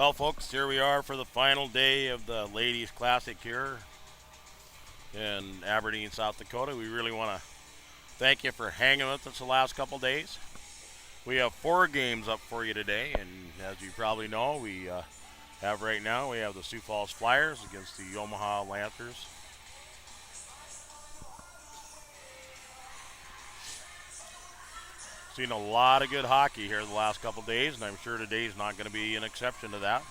Well, folks, here we are for the final day of the Ladies Classic here in Aberdeen, South Dakota. We really want to thank you for hanging with us the last couple days. We have 4 games up for you today, and as you probably know, we have right now, we have the Sioux Falls Flyers against the Omaha Lancers. Seen a lot of good hockey here the last couple days, and I'm sure today's not going to be an exception to that.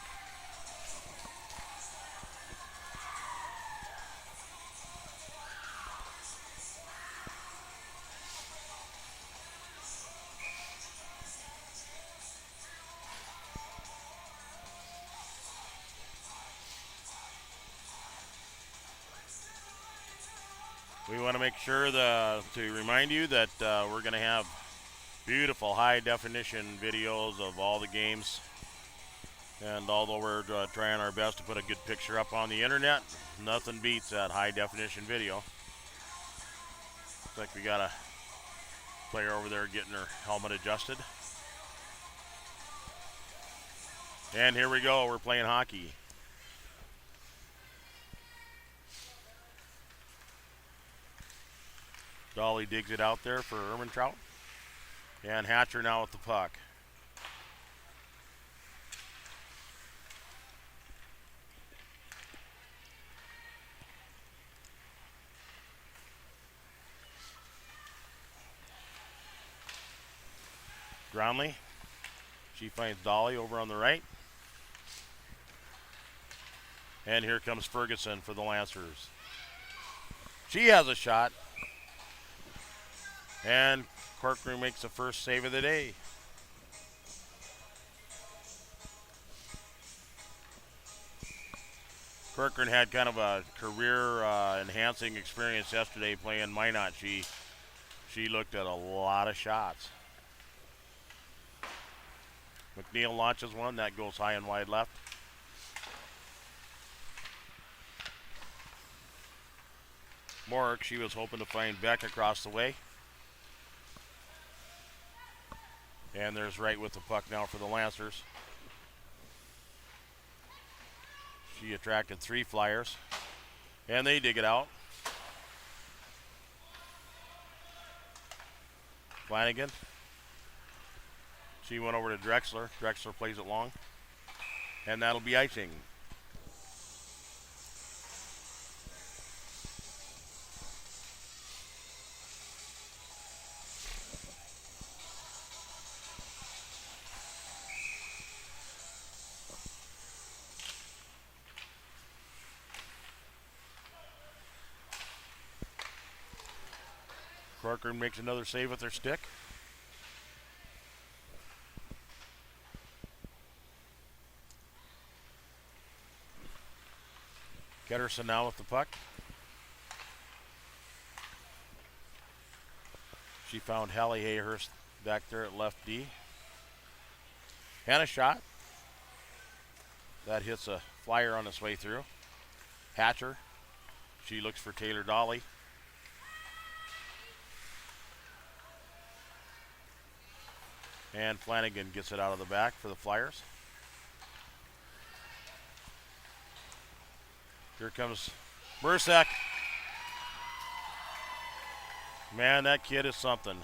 We want to make sure to remind you that we're going to have beautiful high definition videos of all the games. And although we're trying our best to put a good picture up on the internet, nothing beats that high definition video. Looks like we got a player over there getting her helmet adjusted. And here we go, we're playing hockey. Dolly digs it out there for Ermintrout. And Hatcher now with the puck. Brownlee. She finds Dolly over on the right. And here comes Ferguson for the Lancers. She has a shot. And Corcoran makes the first save of the day. Corcoran had kind of a career enhancing experience yesterday playing Minot. She looked at a lot of shots. McNeil launches one. That goes high and wide left. Morick, she was hoping to find Beck across the way. And there's Wright with the puck now for the Lancers. She attracted 3 Flyers. And they dig it out. Flanagan. She went over to Drexler. Drexler plays it long. And that'll be icing. Corcoran makes another save with her stick. Ketterson now with the puck. She found Hallie Hayhurst back there at left D. And a shot. That hits a Flyer on its way through. Hatcher. She looks for Taylor Dolly. And Flanagan gets it out of the back for the Flyers. Here comes Bursak. Man, that kid is something.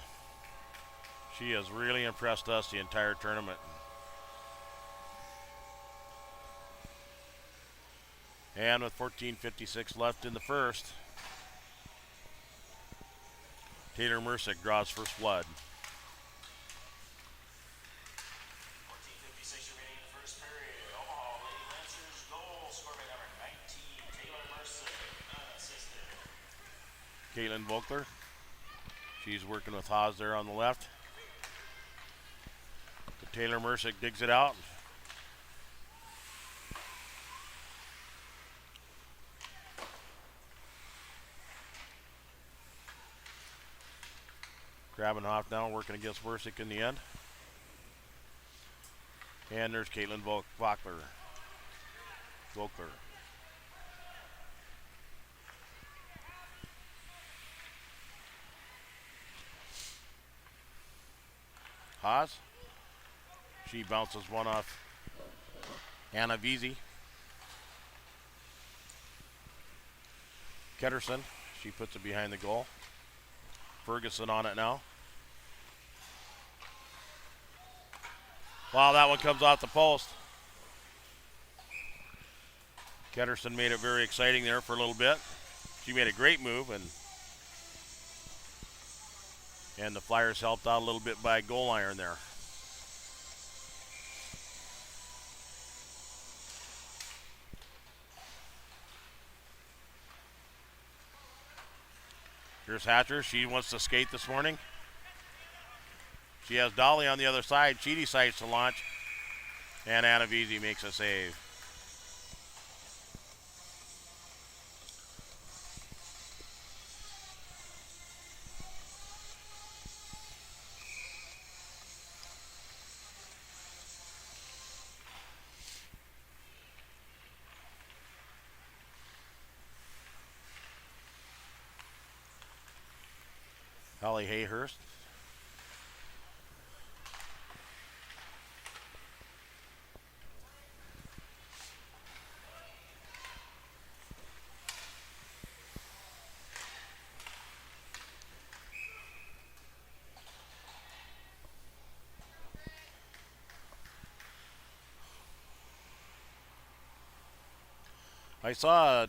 She has really impressed us the entire tournament. And with 14:56 left in the first, Taylor Mercick draws first blood. Caitlin Vogler. She's working with Haas there on the left. But Taylor Mercick digs it out. Grabenhoff now working against Mercick in the end. And there's Caitlin Vogler. Haas. She bounces one off Anna Veazey. Ketterson, she puts it behind the goal. Ferguson on it now. Wow, that one comes off the post. Ketterson made it very exciting there for a little bit. She made a great move, and the Flyers helped out a little bit by goal iron there. Here's Hatcher. She wants to skate this morning. She has Dolly on the other side. She decides to launch, and Anna Veazey makes a save. Holly Hayhurst. I saw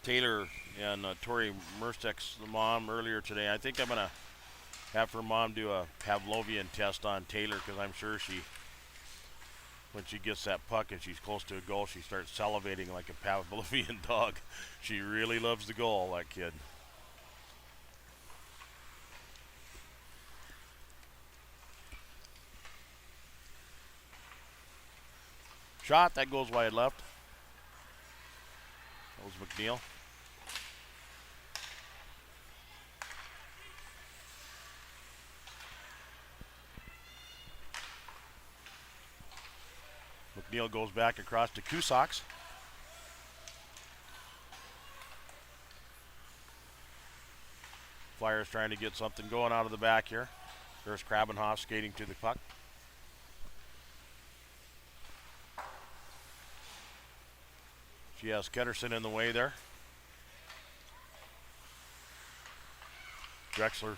Taylor and Tori Merstick's mom earlier today. I think I'm going to have her mom do a Pavlovian test on Taylor, because I'm sure when she gets that puck and she's close to a goal, she starts salivating like a Pavlovian dog. She really loves the goal, that kid. Shot, that goes wide left. That was McNeil. McNeil goes back across to Kusaks. Flyers trying to get something going out of the back here. There's Krabenhoff skating to the puck. She has Ketterson in the way there. Drexler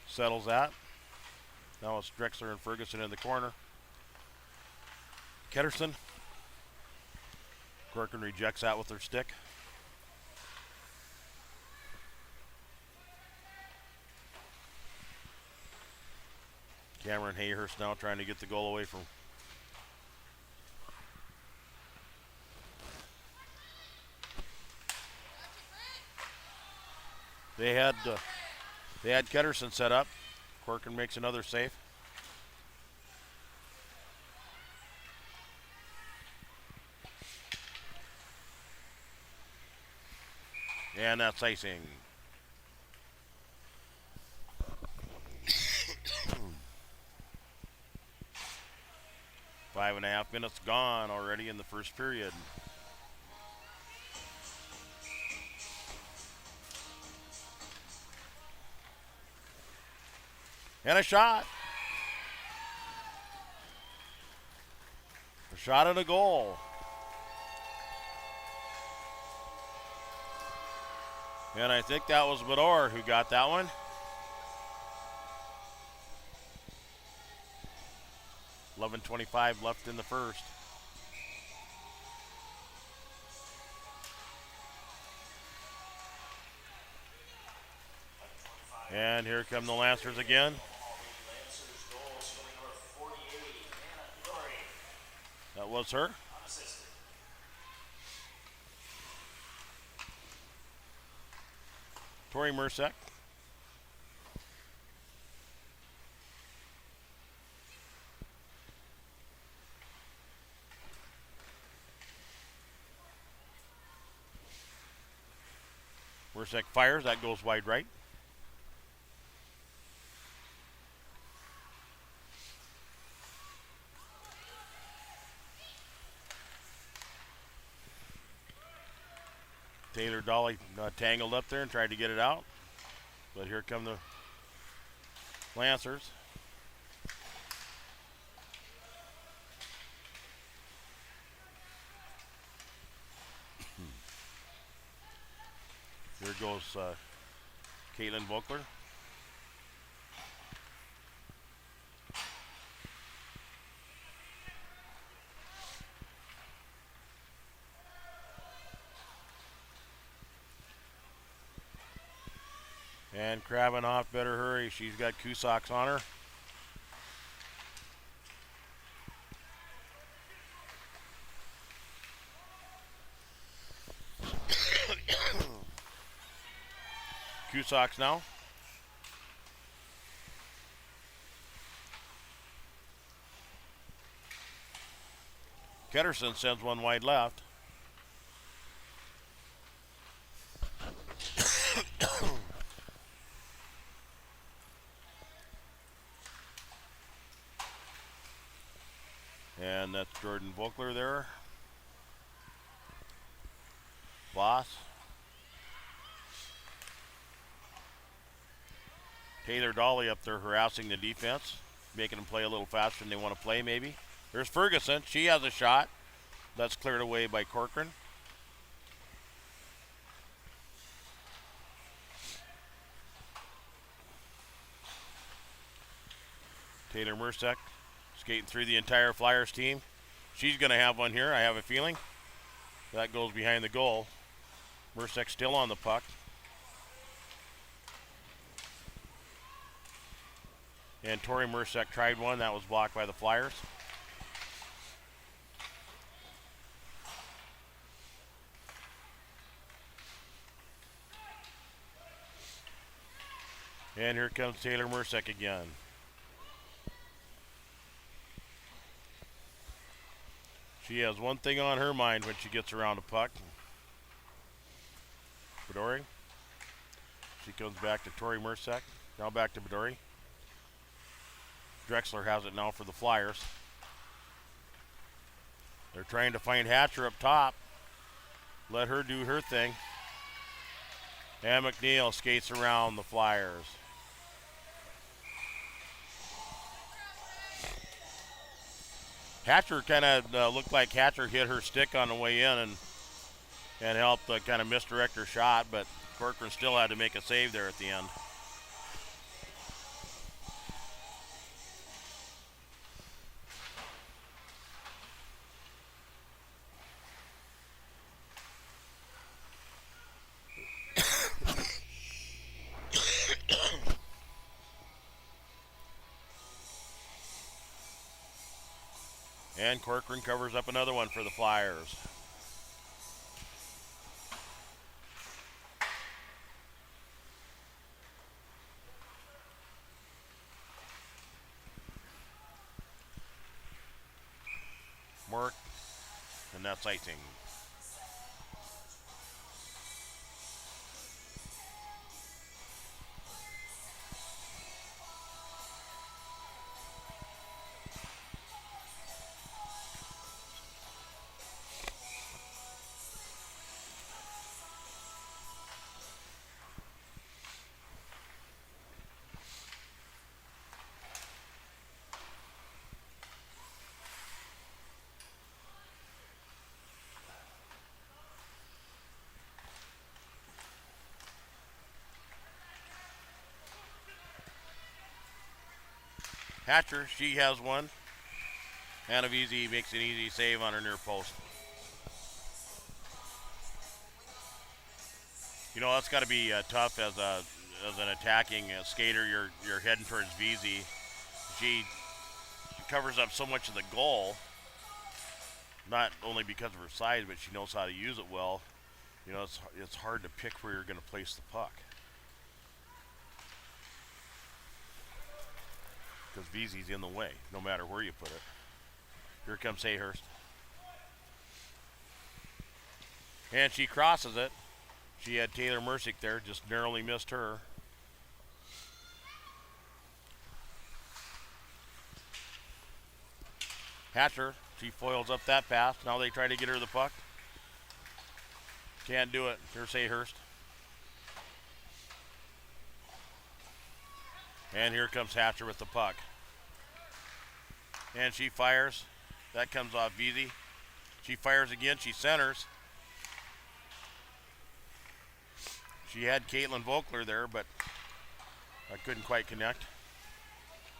settles that. Now it's Drexler and Ferguson in the corner. Ketterson. Corcoran rejects that with her stick. Cameron Hayhurst now trying to get the goal away from. They had Ketterson set up. Corcoran makes another save. And that's icing. Five and a half minutes gone already in the first period. And a shot. A shot and a goal. And I think that was Bedore who got that one. $11:25 left in the first. And here come the Lancers again. That was her. Tori Mersick. Mersick fires. That goes wide right. Taylor Dolly tangled up there and tried to get it out. But here come the Lancers. Here goes Caitlin Vogler. And Kravinoff better hurry. She's got Kusaks on her. Kusaks now. Ketterson sends one wide left. And that's Jordan Vogler there. Boss. Taylor Dolly up there harassing the defense, making them play a little faster than they want to play maybe. There's Ferguson. She has a shot. That's cleared away by Corcoran. Taylor Mercek skating through the entire Flyers team. She's going to have one here, I have a feeling. That goes behind the goal. Mercek still on the puck. And Tori Mercek tried one. That was blocked by the Flyers. And here comes Taylor Mercek again. She has one thing on her mind when she gets around a puck. Bedori. She comes back to Tori Mercek. Now back to Bedori. Drexler has it now for the Flyers. They're trying to find Hatcher up top. Let her do her thing. And McNeil skates around the Flyers. Hatcher kind of looked like Hatcher hit her stick on the way in and helped kind of misdirect her shot, but Corcoran still had to make a save there at the end. And Corcoran covers up another one for the Flyers. Mark, and that's icing. Hatcher, she has one. Hanavisi makes an easy save on her near post. You know, that's got to be tough as an attacking skater. You're heading towards VZ. She covers up so much of the goal, not only because of her size, but she knows how to use it well. You know, it's hard to pick where you're going to place the puck. Because VZ's in the way, no matter where you put it. Here comes Hayhurst. And she crosses it. She had Taylor Mercek there, just narrowly missed her. Hatcher, she foils up that pass. Now they try to get her the puck. Can't do it. Here's Hayhurst. And here comes Hatcher with the puck. And she fires. That comes off VZ. She fires again. She centers. She had Caitlin Vogler there, but I couldn't quite connect.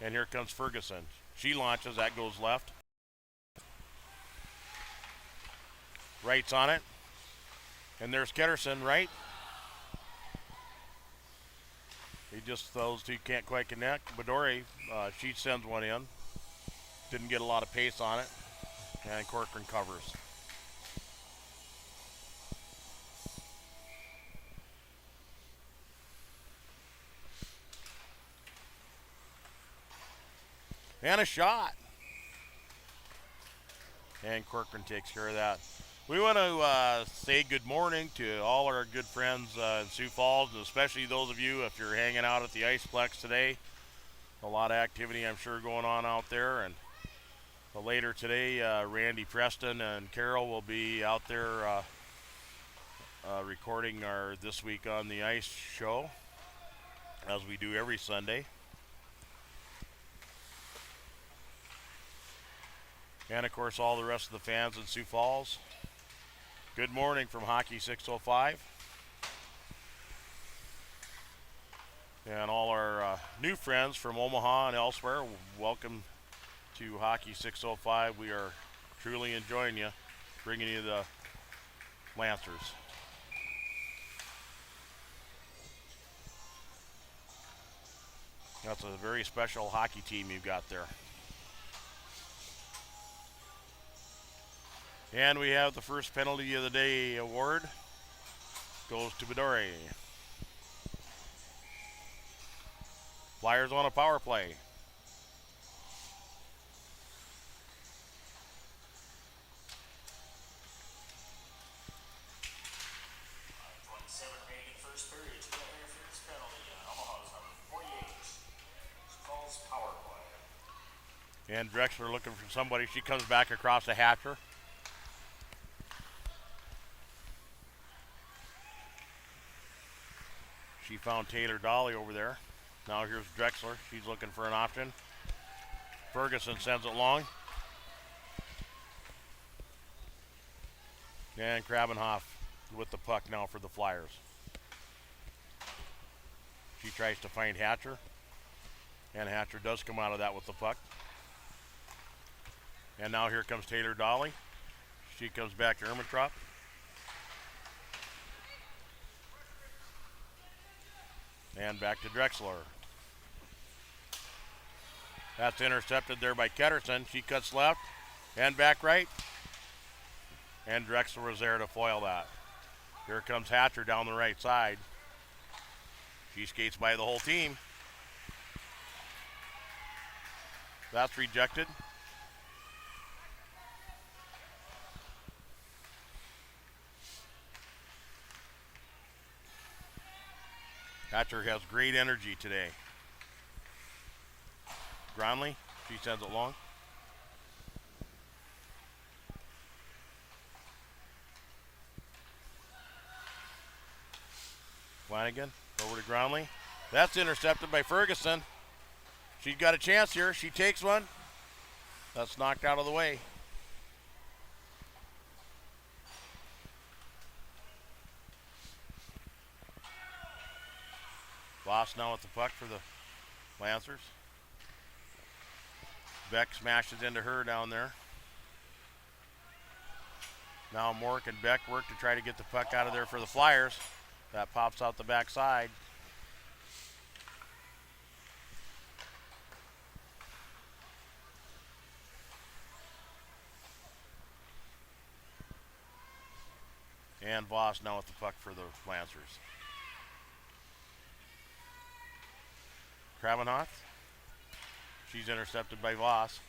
And here comes Ferguson. She launches, that goes left. Right's on it. And there's Ketterson, right. Those two can't quite connect. Badori, she sends one in. Didn't get a lot of pace on it. And Corcoran covers. And a shot. And Corcoran takes care of that. We want to say good morning to all our good friends in Sioux Falls, and especially those of you if you're hanging out at the Iceplex today. A lot of activity, I'm sure, going on out there. And later today, Randy Preston and Carol will be out there recording our This Week on the Ice show, as we do every Sunday. And, of course, all the rest of the fans in Sioux Falls. Good morning from Hockey 605. And all our new friends from Omaha and elsewhere, welcome to Hockey 605. We are truly enjoying you, bringing you the Lancers. That's a very special hockey team you've got there. And we have the first penalty of the day award. Goes to Badori. Flyers on a power play. First period, two interference penalty on Omaha's number 48. Calls power play. And Drexler looking for somebody. She comes back across the Hatcher. She found Taylor Dolly over there. Now here's Drexler. She's looking for an option. Ferguson sends it long. And Krabenhoff with the puck now for the Flyers. She tries to find Hatcher. And Hatcher does come out of that with the puck. And now here comes Taylor Dolly. She comes back to Ermitrop. And back to Drexler. That's intercepted there by Ketterson. She cuts left and back right. And Drexler was there to foil that. Here comes Hatcher down the right side. She skates by the whole team. That's rejected. Hatcher has great energy today. Gronley, she sends it long. Flanagan, over to Gronley. That's intercepted by Ferguson. She's got a chance here. She takes one. That's knocked out of the way. Voss now with the puck for the Lancers. Beck smashes into her down there. Now Mork and Beck work to try to get the puck out of there for the Flyers. That pops out the backside. And Voss now with the puck for the Lancers. Krabenhoff. She's intercepted by Voss.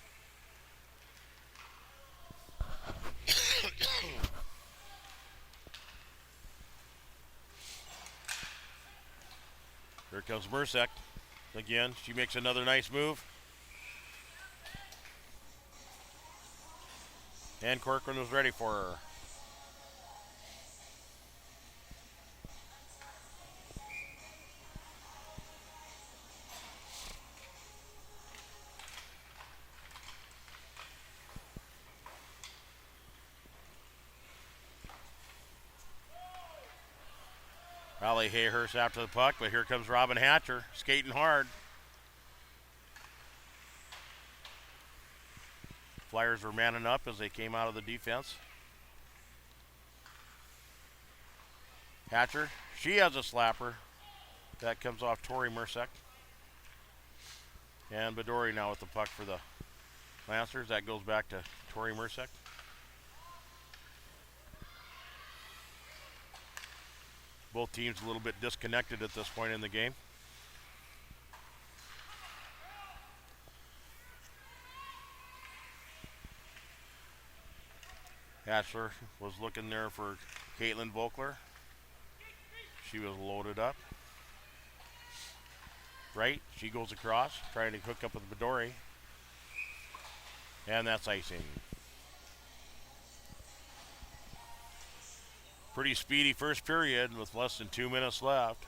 Here comes Mercek. Again, she makes another nice move. And Corcoran was ready for her. Riley Hayhurst after the puck, but here comes Robin Hatcher skating hard. Flyers were manning up as they came out of the defense. Hatcher, she has a slapper. That comes off Tori Mercek. And Bedori now with the puck for the Lancers. That goes back to Tori Mercek. Both teams a little bit disconnected at this point in the game. Hatcher was looking there for Caitlin Vogler. She was loaded up. Right, she goes across, trying to hook up with Bedori. And that's icing. Pretty speedy first period with less than 2 minutes left.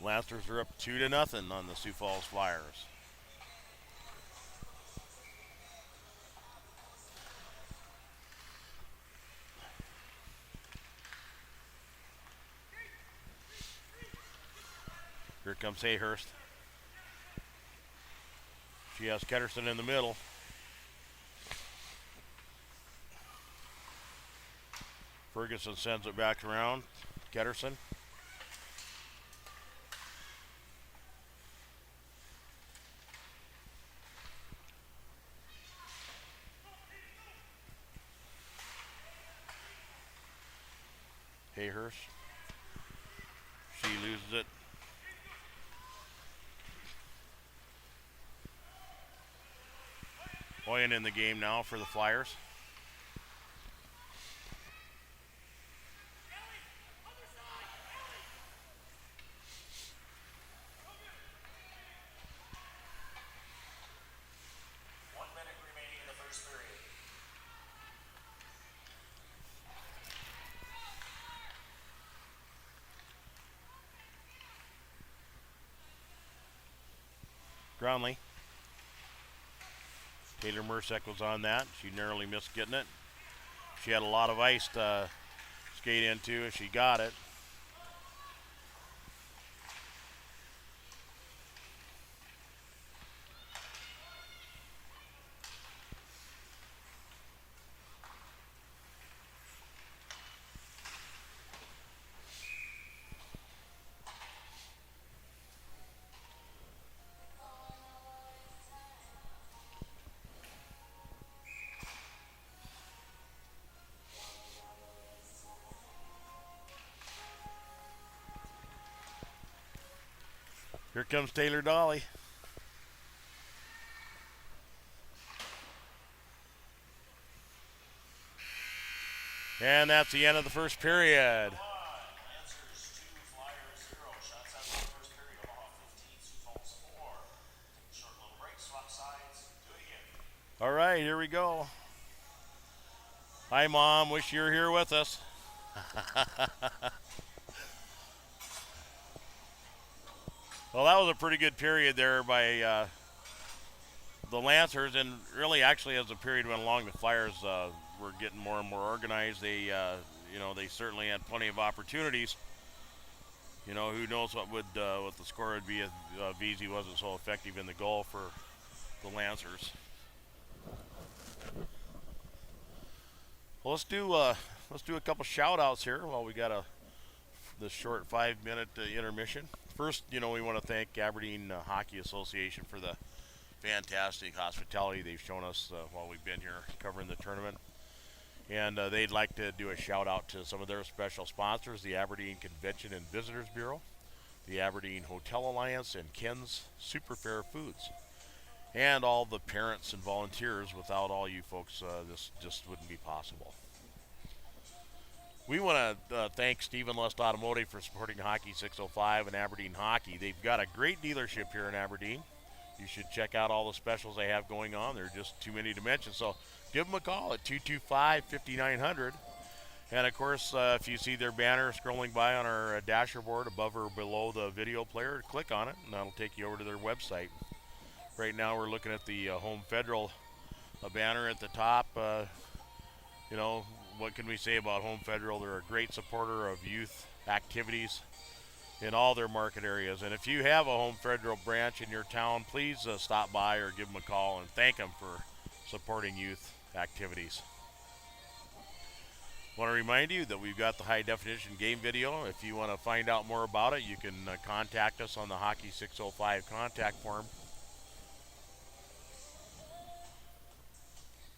Lancers are up 2-0 on the Sioux Falls Flyers. Here comes Hayhurst. She has Ketterson in the middle. Ferguson sends it back around. Ketterson. Hayhurst. She loses it. Oyen in the game now for the Flyers. Brownlee. Taylor Mercek was on that. She narrowly missed getting it. She had a lot of ice to skate into and she got it. Here comes Taylor Dolly. And that's the end of the first period. All right, here we go. Hi, Mom. Wish you were here with us. Well, that was a pretty good period there by the Lancers, and really, actually, as the period went along, the Flyers were getting more and more organized. They, they certainly had plenty of opportunities. You know, who knows what the score would be if Veazey wasn't so effective in the goal for the Lancers. Well, let's do a couple shout-outs here while we got this short 5-minute intermission. First, we want to thank Aberdeen Hockey Association for the fantastic hospitality they've shown us while we've been here covering the tournament. And they'd like to do a shout out to some of their special sponsors, the Aberdeen Convention and Visitors Bureau, the Aberdeen Hotel Alliance, and Ken's Super Fair Foods. And all the parents and volunteers. Without all you folks, this just wouldn't be possible. We want to thank Stephen Lust Automotive for supporting Hockey 605 and Aberdeen Hockey. They've got a great dealership here in Aberdeen. You should check out all the specials they have going on. They're just too many to mention. So give them a call at 225-5900. And, of course, if you see their banner scrolling by on our dasher board above or below the video player, click on it, and that'll take you over to their website. Right now we're looking at the Home Federal banner at the top. what can we say about Home Federal? They're a great supporter of youth activities in all their market areas. And if you have a Home Federal branch in your town, please stop by or give them a call and thank them for supporting youth activities. I want to remind you that we've got the high definition game video. If you want to find out more about it, you can contact us on the Hockey 605 contact form.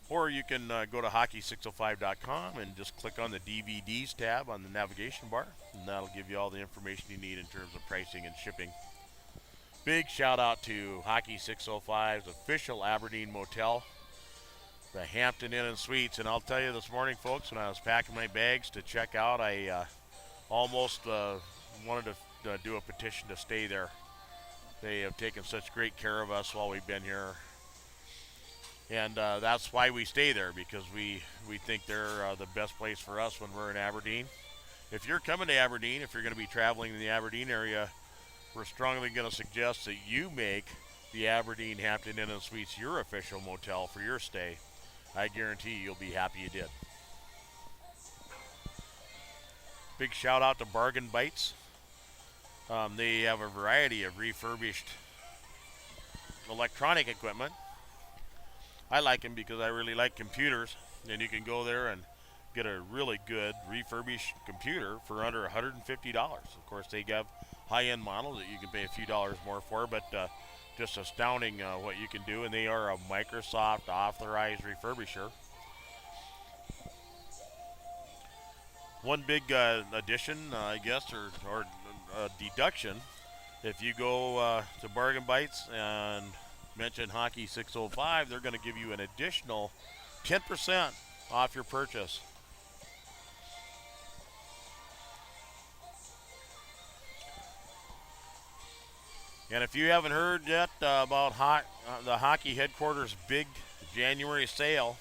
Or you can go to hockey605.com and just click on the DVDs tab on the navigation bar, and that'll give you all the information you need in terms of pricing and shipping. Big shout out to Hockey 605's official Aberdeen motel, the Hampton Inn and Suites. And I'll tell you this morning, folks, when I was packing my bags to check out, I almost wanted to do a petition to stay there. They have taken such great care of us while we've been here. And that's why we stay there, because we think they're the best place for us when we're in Aberdeen. If you're coming to Aberdeen, if you're going to be traveling in the Aberdeen area, we're strongly going to suggest that you make the Aberdeen Hampton Inn and Suites your official motel for your stay. I guarantee you'll be happy you did. Big shout out to Bargain Bites. They have a variety of refurbished electronic equipment. I like them because I really like computers, and you can go there and get a really good refurbished computer for under $150. Of course, they have high-end models that you can pay a few dollars more for, but just astounding what you can do, and they are a Microsoft authorized refurbisher. One big addition, I guess, or deduction, if you go to Bargain Bites and mention Hockey 605, they're going to give you an additional 10% off your purchase. And if you haven't heard yet about the hockey headquarters big January sale,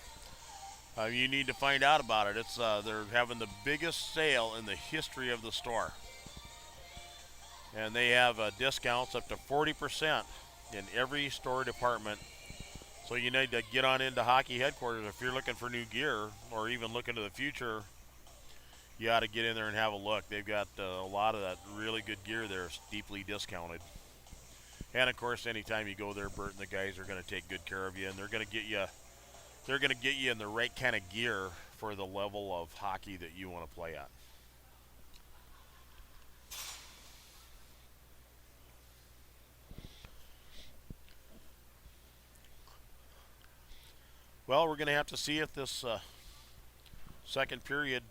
you need to find out about it. It's they're having the biggest sale in the history of the store, and they have discounts up to 40% in every store department. So you need to get on into hockey headquarters. If you're looking for new gear or even looking to the future, you ought to get in there and have a look. They've got a lot of that really good gear there, deeply discounted. And of course, anytime you go there, Bert and the guys are going to take good care of you, and they're going to get you in the right kind of gear for the level of hockey that you want to play at. Well, we're going to have to see if this second period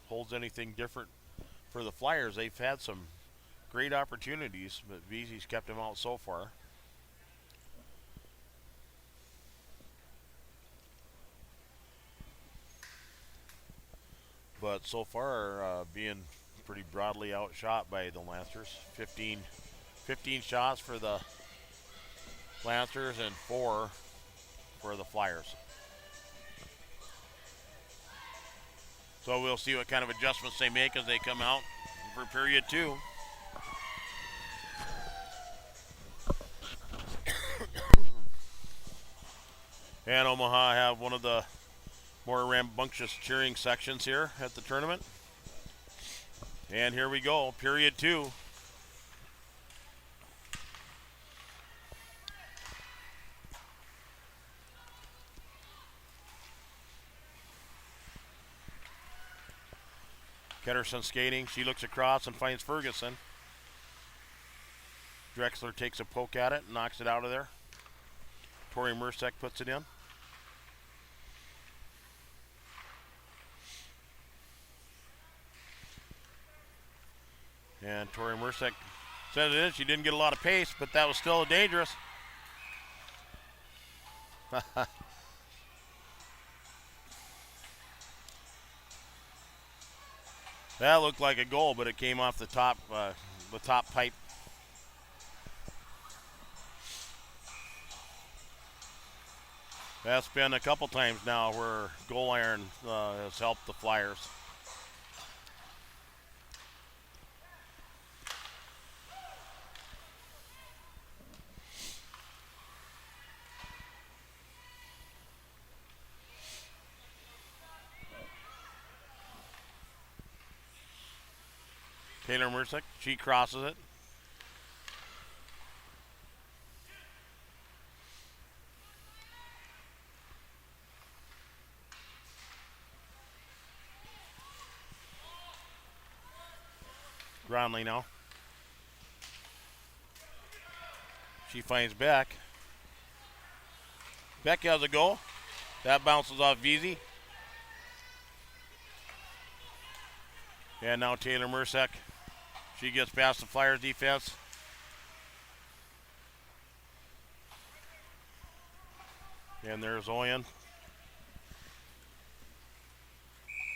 holds anything different for the Flyers. They've had some great opportunities, but Vesey's kept them out so far. But so far, being pretty broadly outshot by the Lancers. 15 shots for the Lancers and 4 for the Flyers. So we'll see what kind of adjustments they make as they come out for period 2. And Omaha have one of the more rambunctious cheering sections here at the tournament. And here we go, period 2. Ketterson skating. She looks across and finds Ferguson. Drexler takes a poke at it and knocks it out of there. Tori Mercek puts it in. And Tori Mercek sends it in. She didn't get a lot of pace, but that was still dangerous. That looked like a goal, but it came off the top pipe. That's been a couple times now where goal iron has helped the Flyers. Taylor Mercick, she crosses it. Brownlee now. She finds Beck. Beck has a goal. That bounces off Veazey. And now Taylor Mercick. She gets past the Flyers defense. And there's Oyen.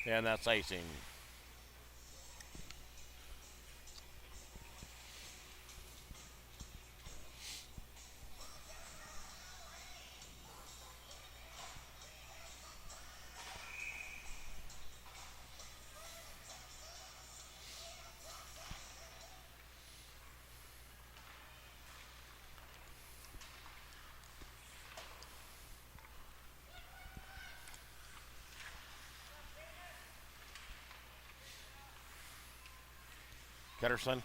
And that's icing. Ketterson.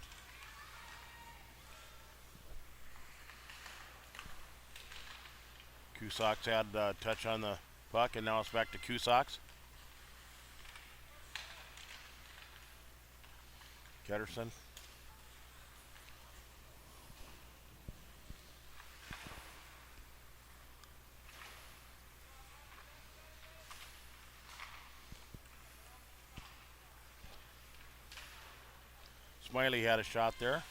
Cusack's had a touch on the puck, and now it's back to Cusack's. Ketterson. Smiley had a shot there.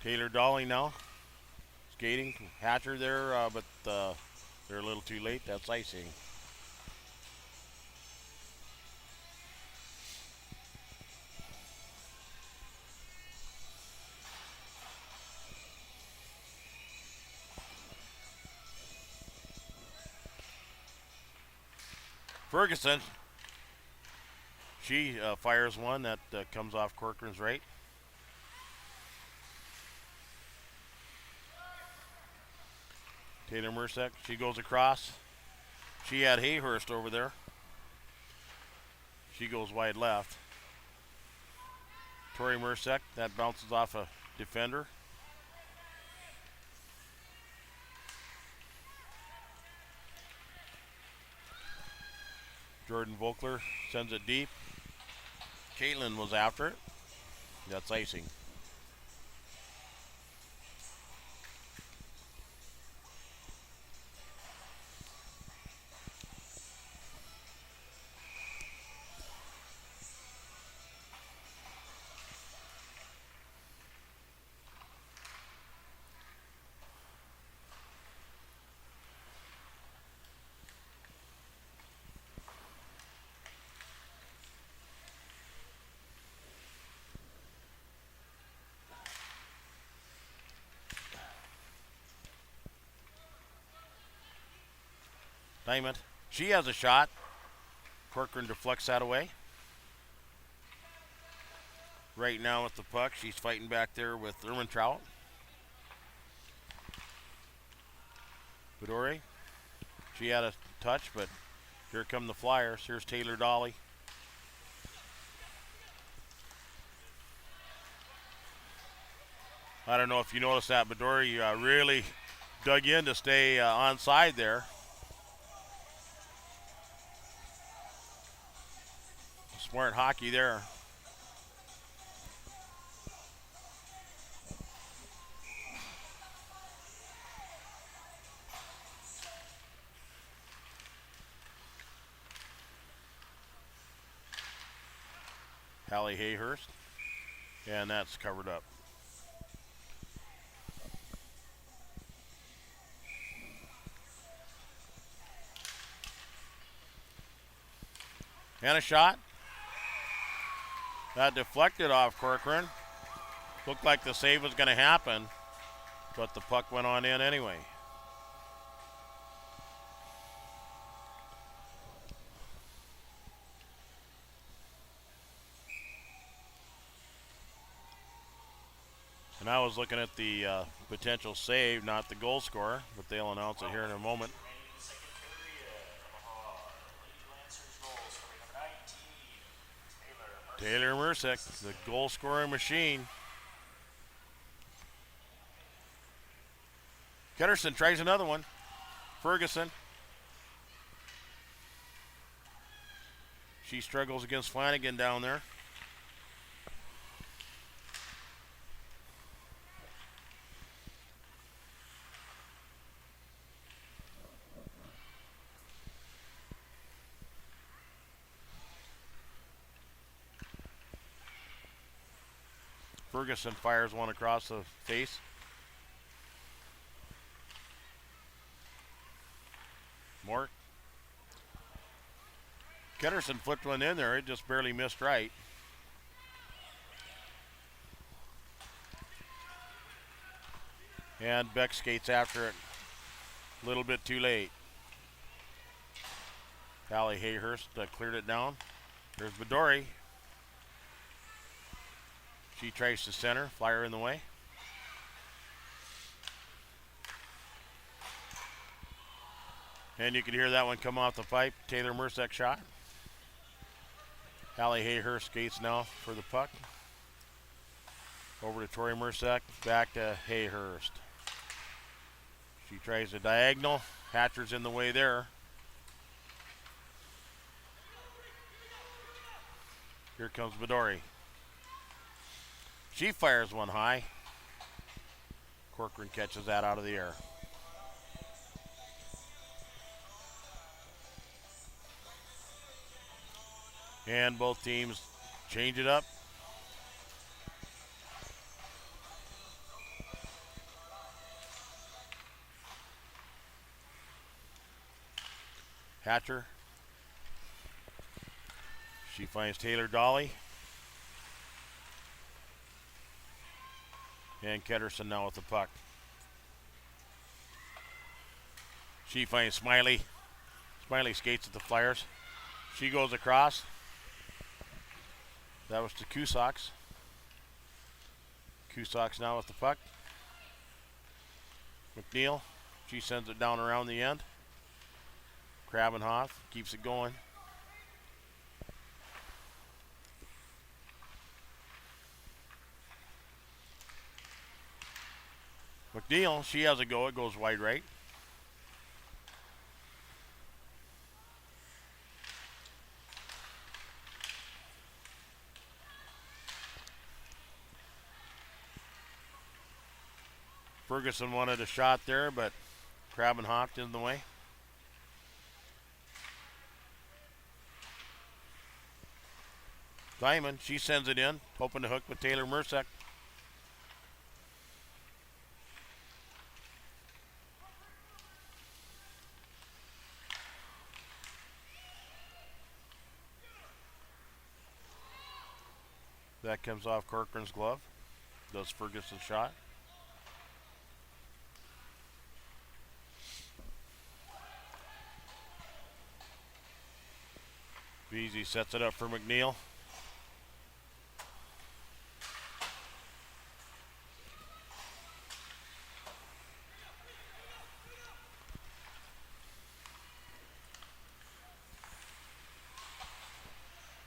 Taylor Dolly now. Skating. Hatcher there, but they're a little too late. That's icing. Ferguson. She fires one that comes off Corcoran's right. Taylor Mercick, she goes across. She had Hayhurst over there. She goes wide left. Tori Mercick, that bounces off a defender. Jordan Vogler sends it deep. Caitlin was after it. That's icing. Diamond. She has a shot. Corcoran deflects that away. Right now with the puck, she's fighting back there with Ermintrout. Bedore. She had a touch, but here come the Flyers. Here's Taylor Dolly. I don't know if you noticed that, Bedore really dug in to stay onside there. Smart hockey there. Hallie Hayhurst. And that's covered up. And a shot. That deflected off Corcoran. Looked like the save was going to happen, but the puck went on in anyway. And I was looking at the potential save, not the goal scorer, but they'll announce it here in a moment. Remaining in the second period. Omaha Lady Lancers goals scoring number 19, Taylor Mercick, the goal scoring machine. Ketterson tries another one. Ferguson. She struggles against Flanagan down there. Ferguson fires one across the face. More. Ketterson flipped one in there. It just barely missed right. And Beck skates after it a little bit too late. Allie Hayhurst cleared it down. There's Bedori. She tries to center. Flyer in the way. And you can hear that one come off the pipe. Taylor Mercick shot. Allie Hayhurst skates now for the puck. Over to Tori Mercick. Back to Hayhurst. She tries a diagonal. Hatcher's in the way there. Here comes Bedori. She fires one high. Corcoran catches that out of the air. And both teams change it up. Hatcher. She finds Taylor Dolly. And Ketterson now with the puck. She finds Smiley. Smiley skates at the Flyers. She goes across. That was to Cusacks. Cusacks now with the puck. McNeil. She sends it down around the end. Krabenhoff keeps it going. McNeil, she has a go. It goes wide right. Ferguson wanted a shot there, but Krabenhoff in the way. Diamond, she sends it in, hoping to hook with Taylor Mercick. That comes off Corcoran's glove. Does Ferguson's shot. Beasy sets it up for McNeil.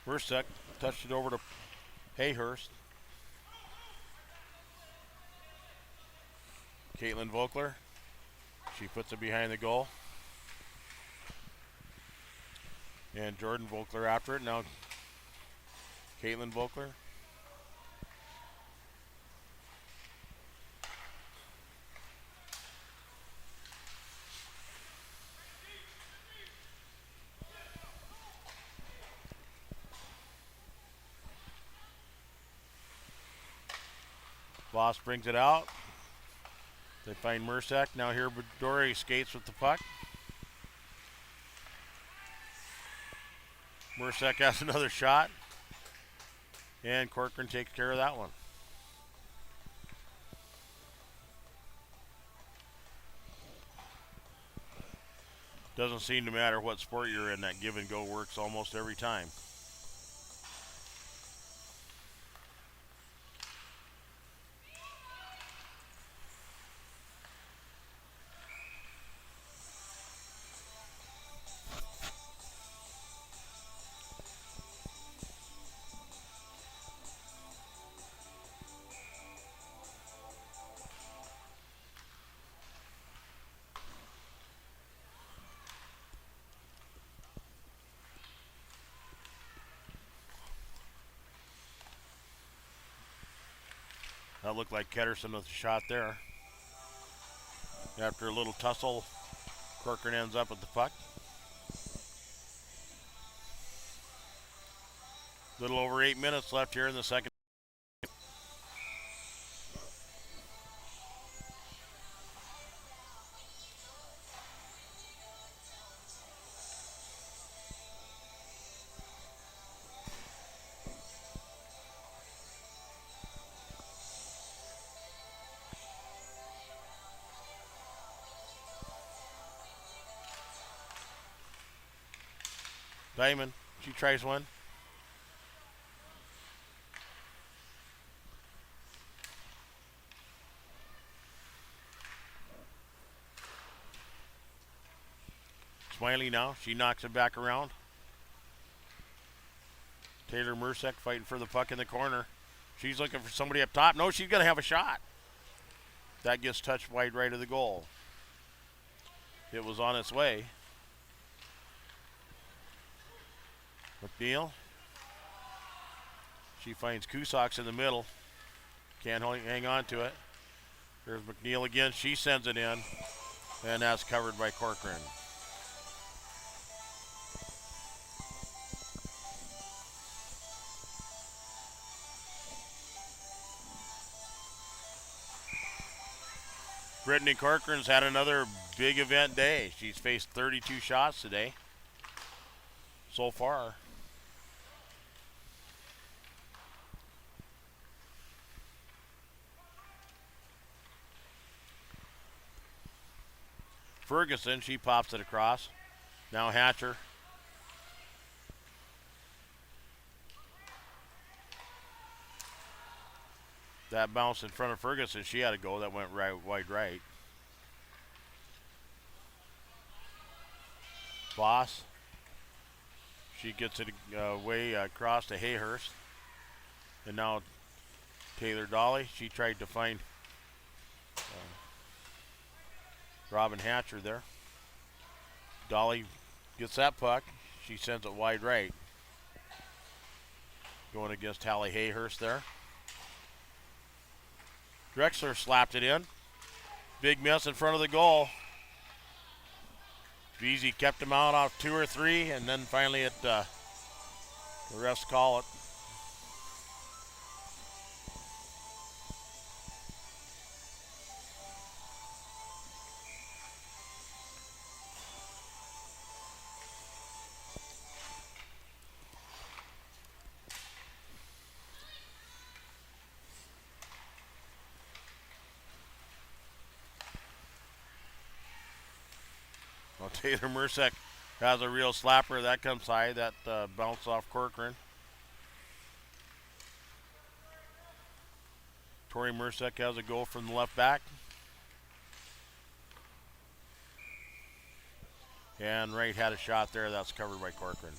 Mercick touched it over to Hayhurst. Caitlin Vogler. She puts it behind the goal. And Jordan Vogler after it. Now Caitlin Vogler. Voss brings it out. They find Mercick. Now here Bedori skates with the puck. Mercick has another shot. And Corcoran takes care of that one. Doesn't seem to matter what sport you're in, that give and go works almost every time. That looked like Ketterson with a shot there. After a little tussle, Corcoran ends up with the puck. Little over 8 minutes left here in the second. Diamond, she tries one. Smiley now, she knocks it back around. Taylor Mercek fighting for the puck in the corner. She's looking for somebody up top. No, she's going to have a shot. That gets touched wide right of the goal. It was on its way. McNeil. She finds Kusaks in the middle. Can't hang on to it. There's McNeil again. She sends it in. And that's covered by Corcoran. Brittany Corcoran's had another big event day. She's faced 32 shots today so far. Ferguson, she pops it across. Now Hatcher. That bounce in front of Ferguson, she had a goal that went right, wide right. Voss. She gets it way across to Hayhurst. And now Taylor Dolly. She tried to find Robin Hatcher there. Dolly gets that puck. She sends it wide right. Going against Hallie Hayhurst there. Drexler slapped it in. Big miss in front of the goal. Beasy kept him out off 2 or 3, and then finally the refs call it. Well, Taylor Mercek has a real slapper. That comes high. That bounced off Corcoran. Tori Mercek has a goal from the left back. And Wright had a shot there. That's covered by Corcoran.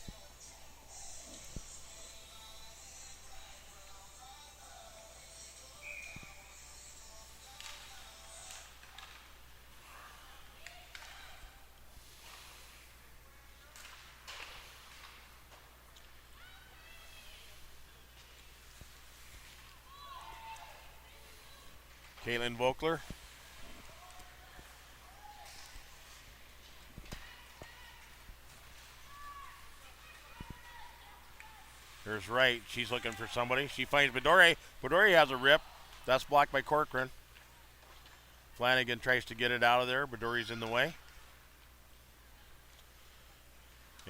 Caitlin Vogler. There's Wright. She's looking for somebody. She finds Bedore. Bedore has a rip. That's blocked by Corcoran. Flanagan tries to get it out of there. Bedore's in the way.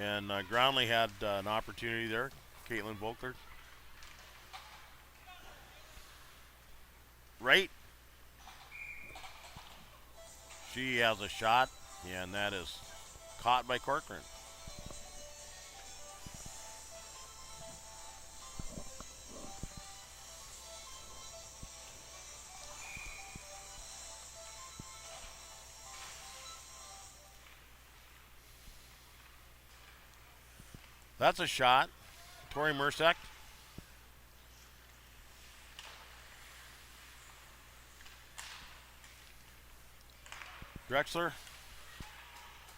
And Groundley had an opportunity there. Caitlin Vogler. Wright. She has a shot, and that is caught by Corcoran. That's a shot. Tori Mercek. Drexler.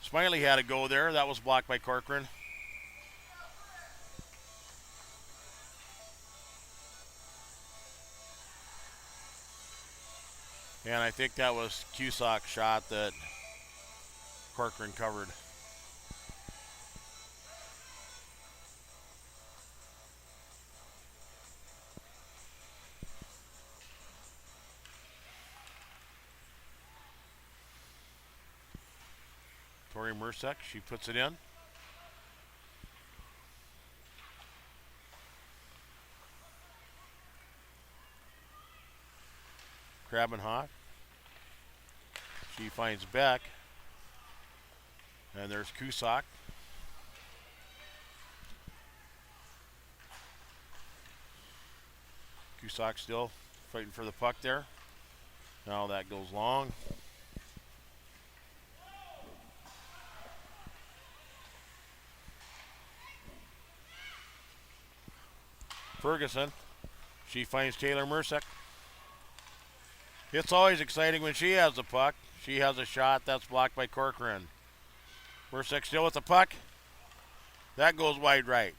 Smiley had a go there. That was blocked by Corcoran. And I think that was Cusack's shot that Corcoran covered. Tori Mercek, she puts it in. Crabbing hot. She finds Beck. And there's Cusack. Cusack still fighting for the puck there. Now that goes long. Ferguson, she finds Taylor Mercek. It's always exciting when she has the puck. She has a shot that's blocked by Corcoran. Mercek still with the puck. That goes wide right.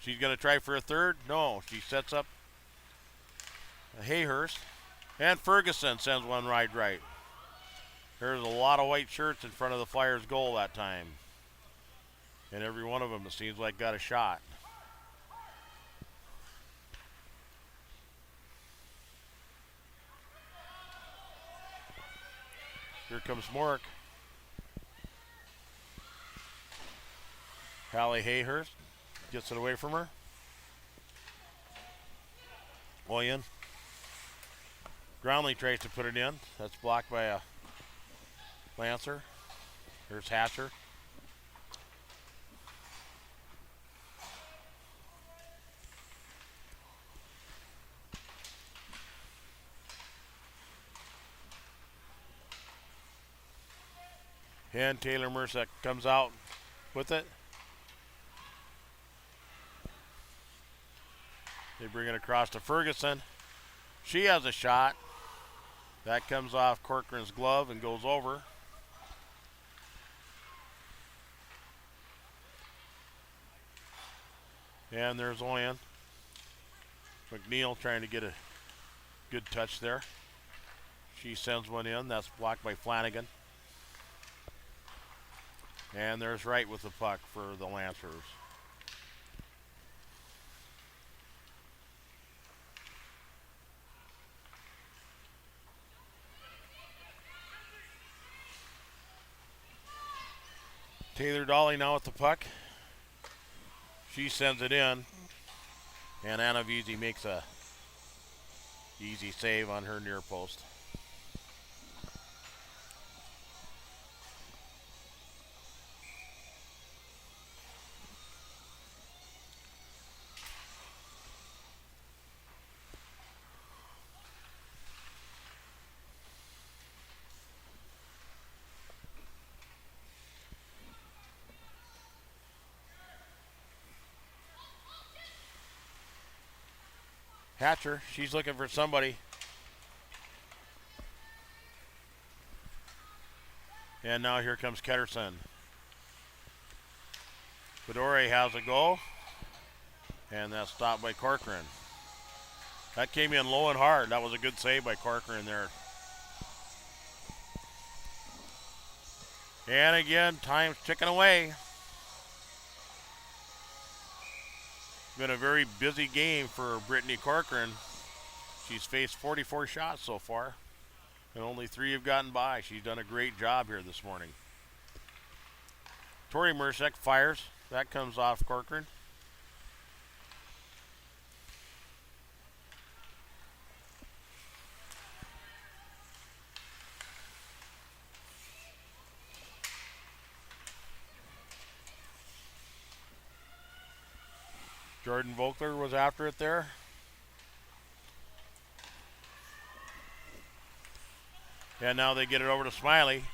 She's going to try for a third. No, she sets up a Hayhurst. And Ferguson sends one wide right. There's a lot of white shirts in front of the Flyers' goal that time. And every one of them, it seems like, got a shot. Here comes Mork. Hallie Hayhurst gets it away from her. Oyen. Groundling tries to put it in. That's blocked by a Lancer. Here's Hatcher. And Taylor Mercek comes out with it. They bring it across to Ferguson. She has a shot. That comes off Corcoran's glove and goes over. And there's Oyen. McNeil trying to get a good touch there. She sends one in. That's blocked by Flanagan. And there's Wright with the puck for the Lancers. Taylor Dolly now with the puck. She sends it in. And Anna Veazey makes a easy save on her near post. Hatcher, she's looking for somebody. And now here comes Ketterson. Fedore has a go. And that's stopped by Corcoran. That came in low and hard. That was a good save by Corcoran there. And again, time's ticking away. Been a very busy game for Brittany Corcoran. She's faced 44 shots so far, and only 3 have gotten by. She's done a great job here this morning. Tori Mercek fires. That comes off Corcoran. Jordan Vogler was after it there. And now they get it over to Smiley.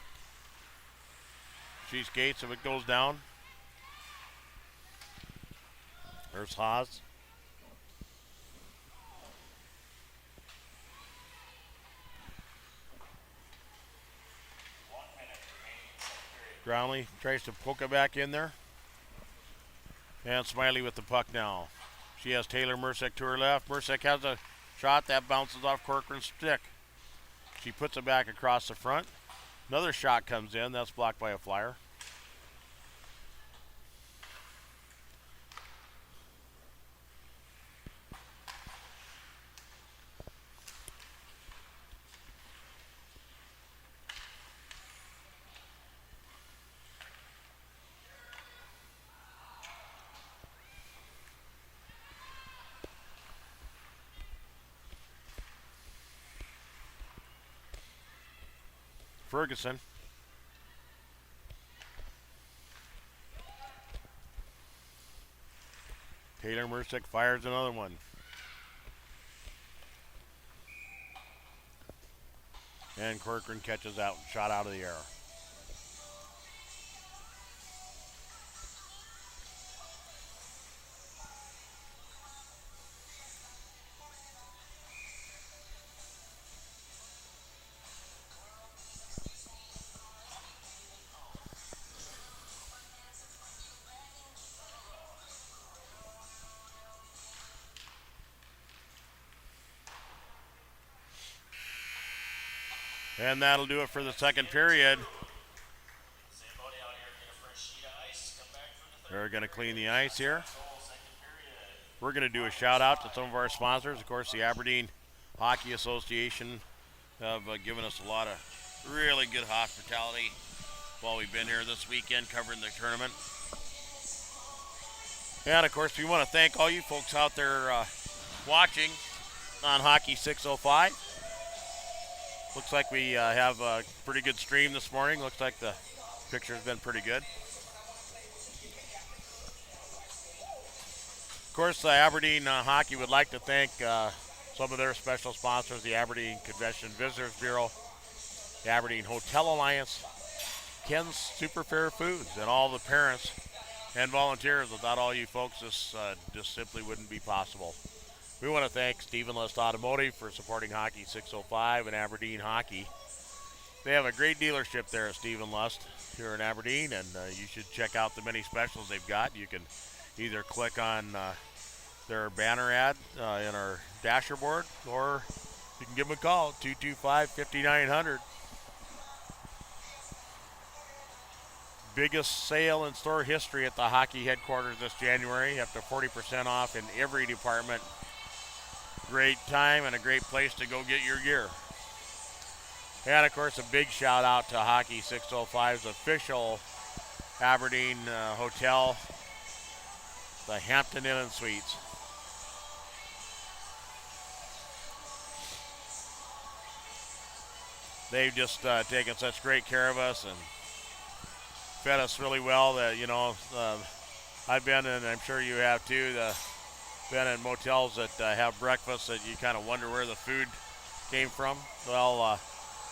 She skates if it goes down. There's Haas. Brownlee tries to poke it back in there. And Smiley with the puck now. She has Taylor Mercek to her left. Mercek has a shot that bounces off Corcoran's stick. She puts it back across the front. Another shot comes in. That's blocked by a flyer. Ferguson. Taylor Mercick fires another one. And Corcoran catches that shot out of the air. And that'll do it for the second period. They're going to clean the ice here. We're going to do a shout out to some of our sponsors. Of course, the Aberdeen Hockey Association have given us a lot of really good hospitality while we've been here this weekend covering the tournament. And of course, we want to thank all you folks out there watching on Hockey 605. Looks like we have a pretty good stream this morning. Looks like the picture's been pretty good. Of course, Aberdeen Hockey would like to thank some of their special sponsors, the Aberdeen Convention Visitors Bureau, the Aberdeen Hotel Alliance, Ken's Super Fair Foods, and all the parents and volunteers. Without all you folks, this just simply wouldn't be possible. We want to thank Stephen List Automotive for supporting Hockey 605 and Aberdeen Hockey. They have a great dealership there at Stephen Lust here in Aberdeen, and you should check out the many specials they've got. You can either click on their banner ad in our dasher board, or you can give them a call, 225-5900. Biggest sale in store history at the hockey headquarters this January, up to 40% off in every department. Great time and a great place to go get your gear. And of course, a big shout out to Hockey 605's official Aberdeen hotel, the Hampton Inn and Suites. They've just taken such great care of us and fed us really well. That I've been, and I'm sure you have too, been in motels that have breakfast that you kind of wonder where the food came from. Well,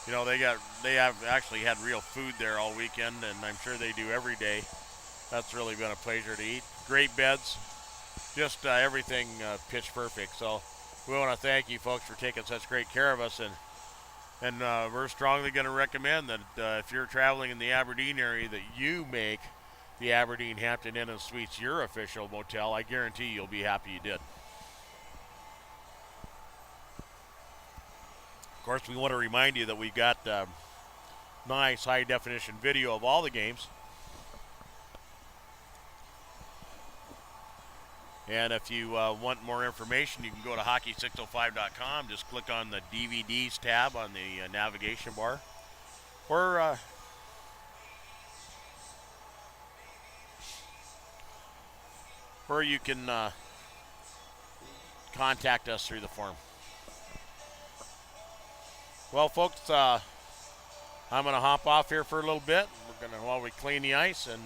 they have actually had real food there all weekend, and I'm sure they do every day. That's really been a pleasure to eat. Great beds, just everything pitch perfect. So we want to thank you folks for taking such great care of us, and we're strongly going to recommend that if you're traveling in the Aberdeen area, that you make the Aberdeen Hampton Inn and Suites your official motel. I guarantee you'll be happy you did. Of course, we want to remind you that we've got nice high-definition video of all the games. And if you want more information, you can go to hockey605.com. Just click on the DVDs tab on the navigation bar. Or you can contact us through the form. Well, folks, I'm going to hop off here for a little bit. While we clean the ice, and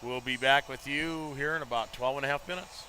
we'll be back with you here in about 12 and a half minutes.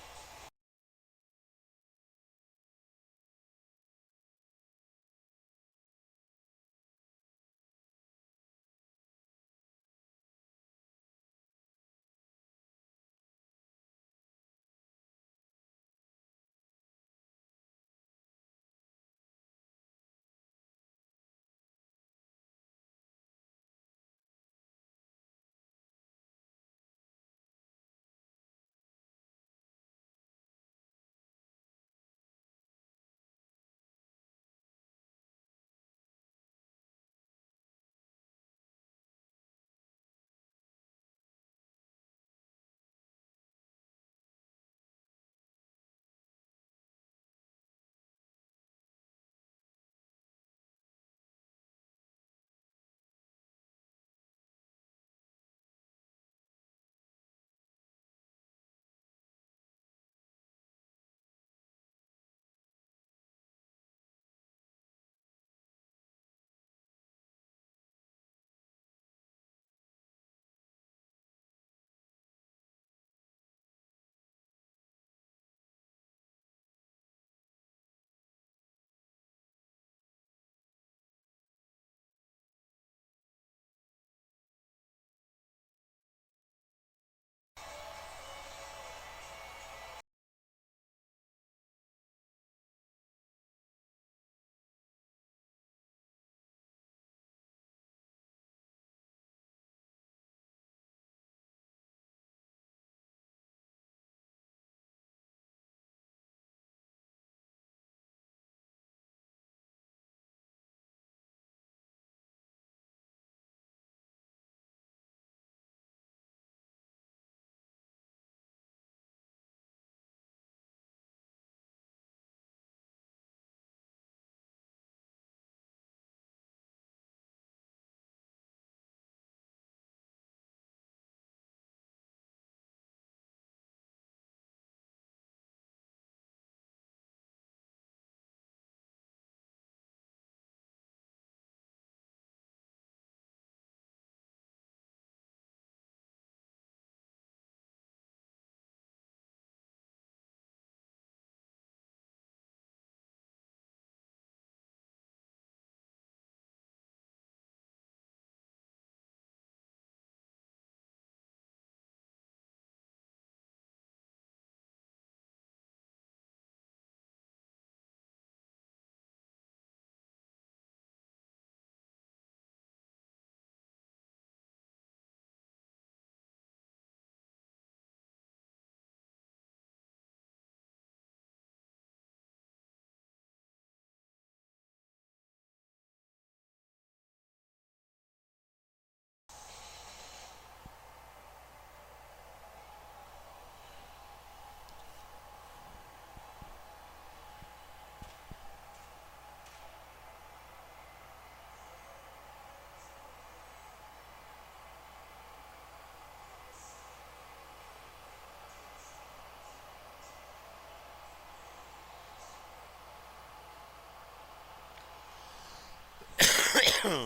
Get your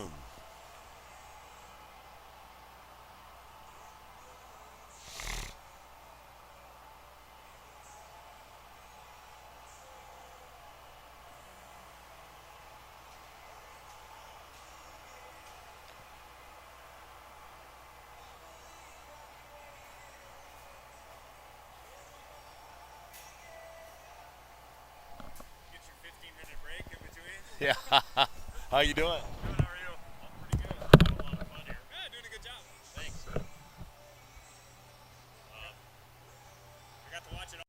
15-minute break in between. Yeah. How you doing? Good, how are you? I'm pretty good. Having a lot of fun here. Yeah, doing a good job. Thanks. I got to watch it all.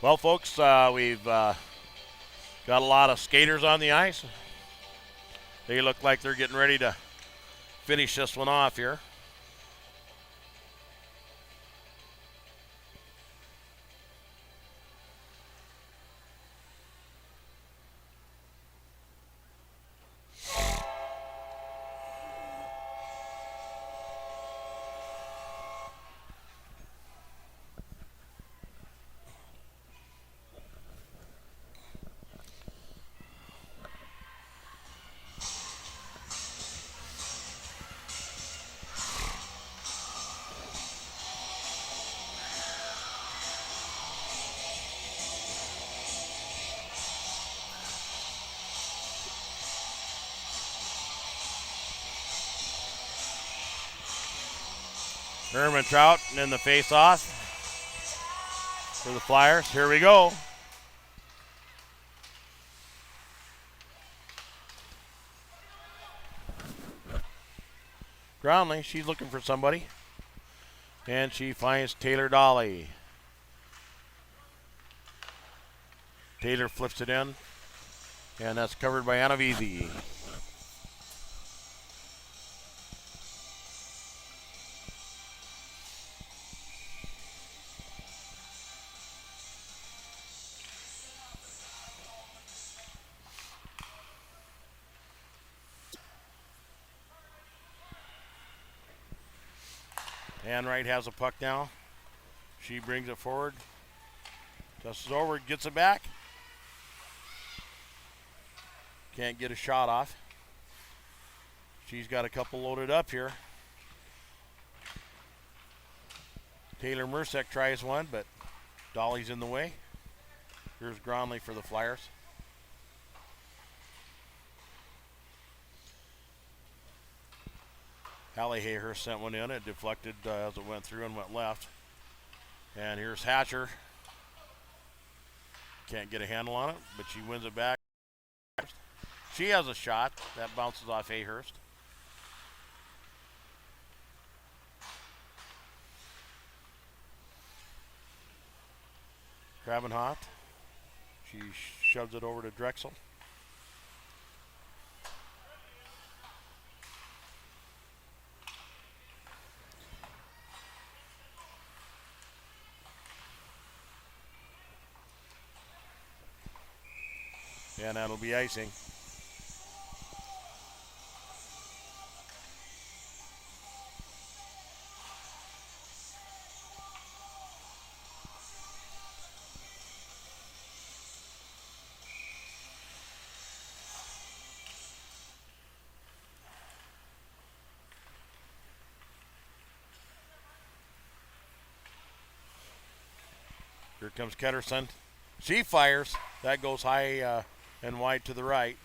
Well, folks, we've got a lot of skaters on the ice. They look like they're getting ready to finish this one off here. Herman Trout in the face-off for the Flyers. Here we go. Groundling, she's looking for somebody. And she finds Taylor Dolly. Taylor flips it in. And that's covered by Anavisi. Ann Wright has a puck now. She brings it forward. Tosses over, gets it back. Can't get a shot off. She's got a couple loaded up here. Taylor Mercek tries one, but Dolly's in the way. Here's Gronley for the Flyers. Hallie Hayhurst sent one in. It deflected as it went through and went left. And here's Hatcher. Can't get a handle on it, but she wins it back. She has a shot. That bounces off Hayhurst. Krabenhoff. She shoves it over to Drexel. And that'll be icing. Here comes Ketterson. She fires. That goes high and wide to the right.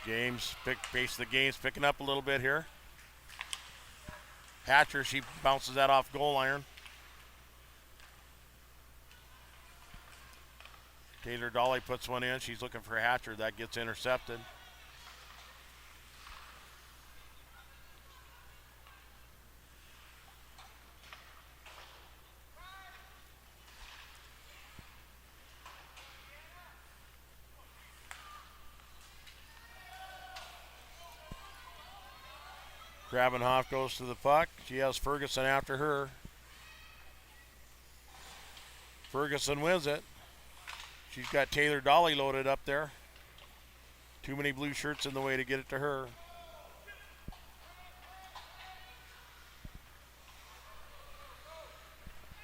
Pace of the game's picking up a little bit here. Hatcher, she bounces that off goal iron. Taylor Dolly puts one in. She's looking for Hatcher. That gets intercepted. Krabenhoff goes to the puck. She has Ferguson after her. Ferguson wins it. She's got Taylor Dolly loaded up there. Too many blue shirts in the way to get it to her.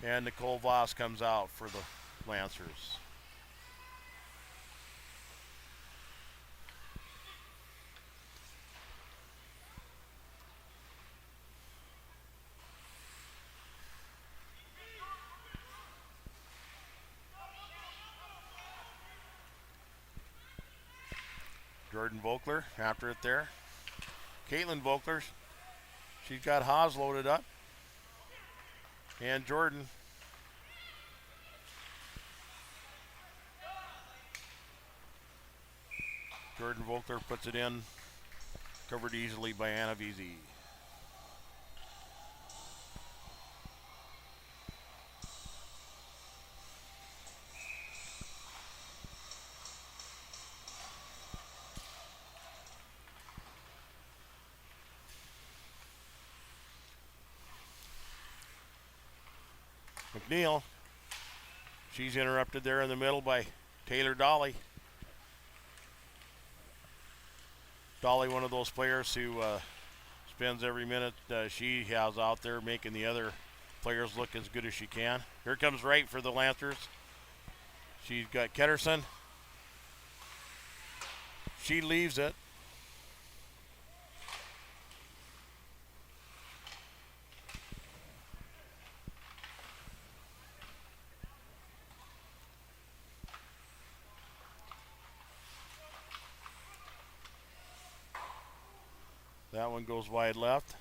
And Nicole Voss comes out for the Lancers. Jordan Vogler after it there. Caitlin Vogler, she's got Haas loaded up. And Jordan. Jordan Vogler puts it in, covered easily by Anavisi. McNeil. She's interrupted there in the middle by Taylor Dolly. Dolly, one of those players who spends every minute she has out there making the other players look as good as she can. Here comes Wright for the Lancers. She's got Ketterson. She leaves it. That one goes wide left.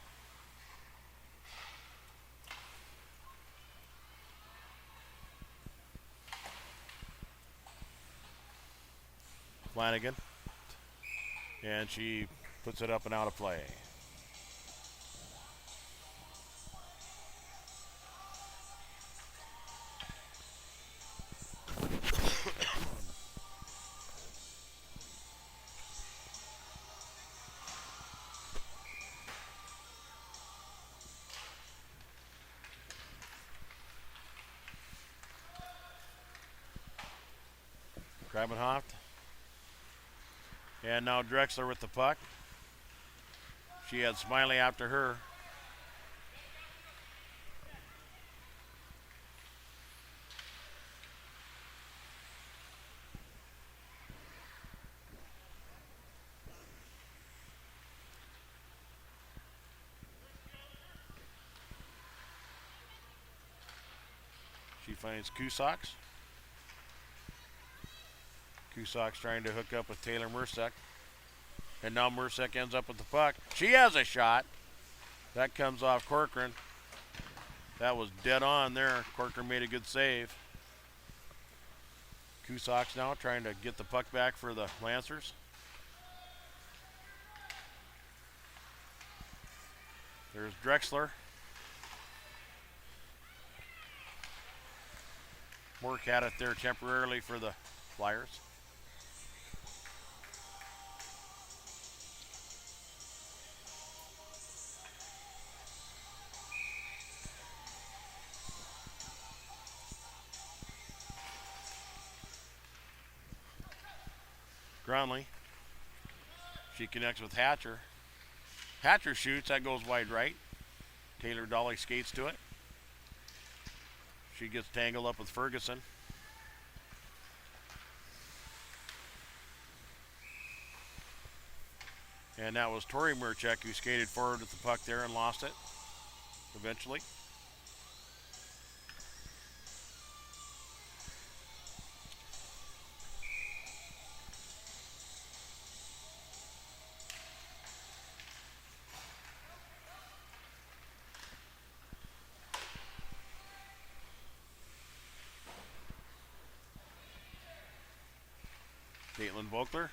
Flanagan. And she puts it up and out of play. Grabenhoft. And now Drexler with the puck. She had Smiley after her. She finds Kusaks. Kusak's trying to hook up with Taylor Mercek. And now Mercek ends up with the puck. She has a shot. That comes off Corcoran. That was dead on there. Corcoran made a good save. Kusak's now trying to get the puck back for the Lancers. There's Drexler. Work had it there temporarily for the Flyers. Gronley. She connects with Hatcher. Hatcher shoots. That goes wide right. Taylor Dolly skates to it. She gets tangled up with Ferguson. And that was Tori Mercek who skated forward with the puck there and lost it eventually. Caitlin Vogler.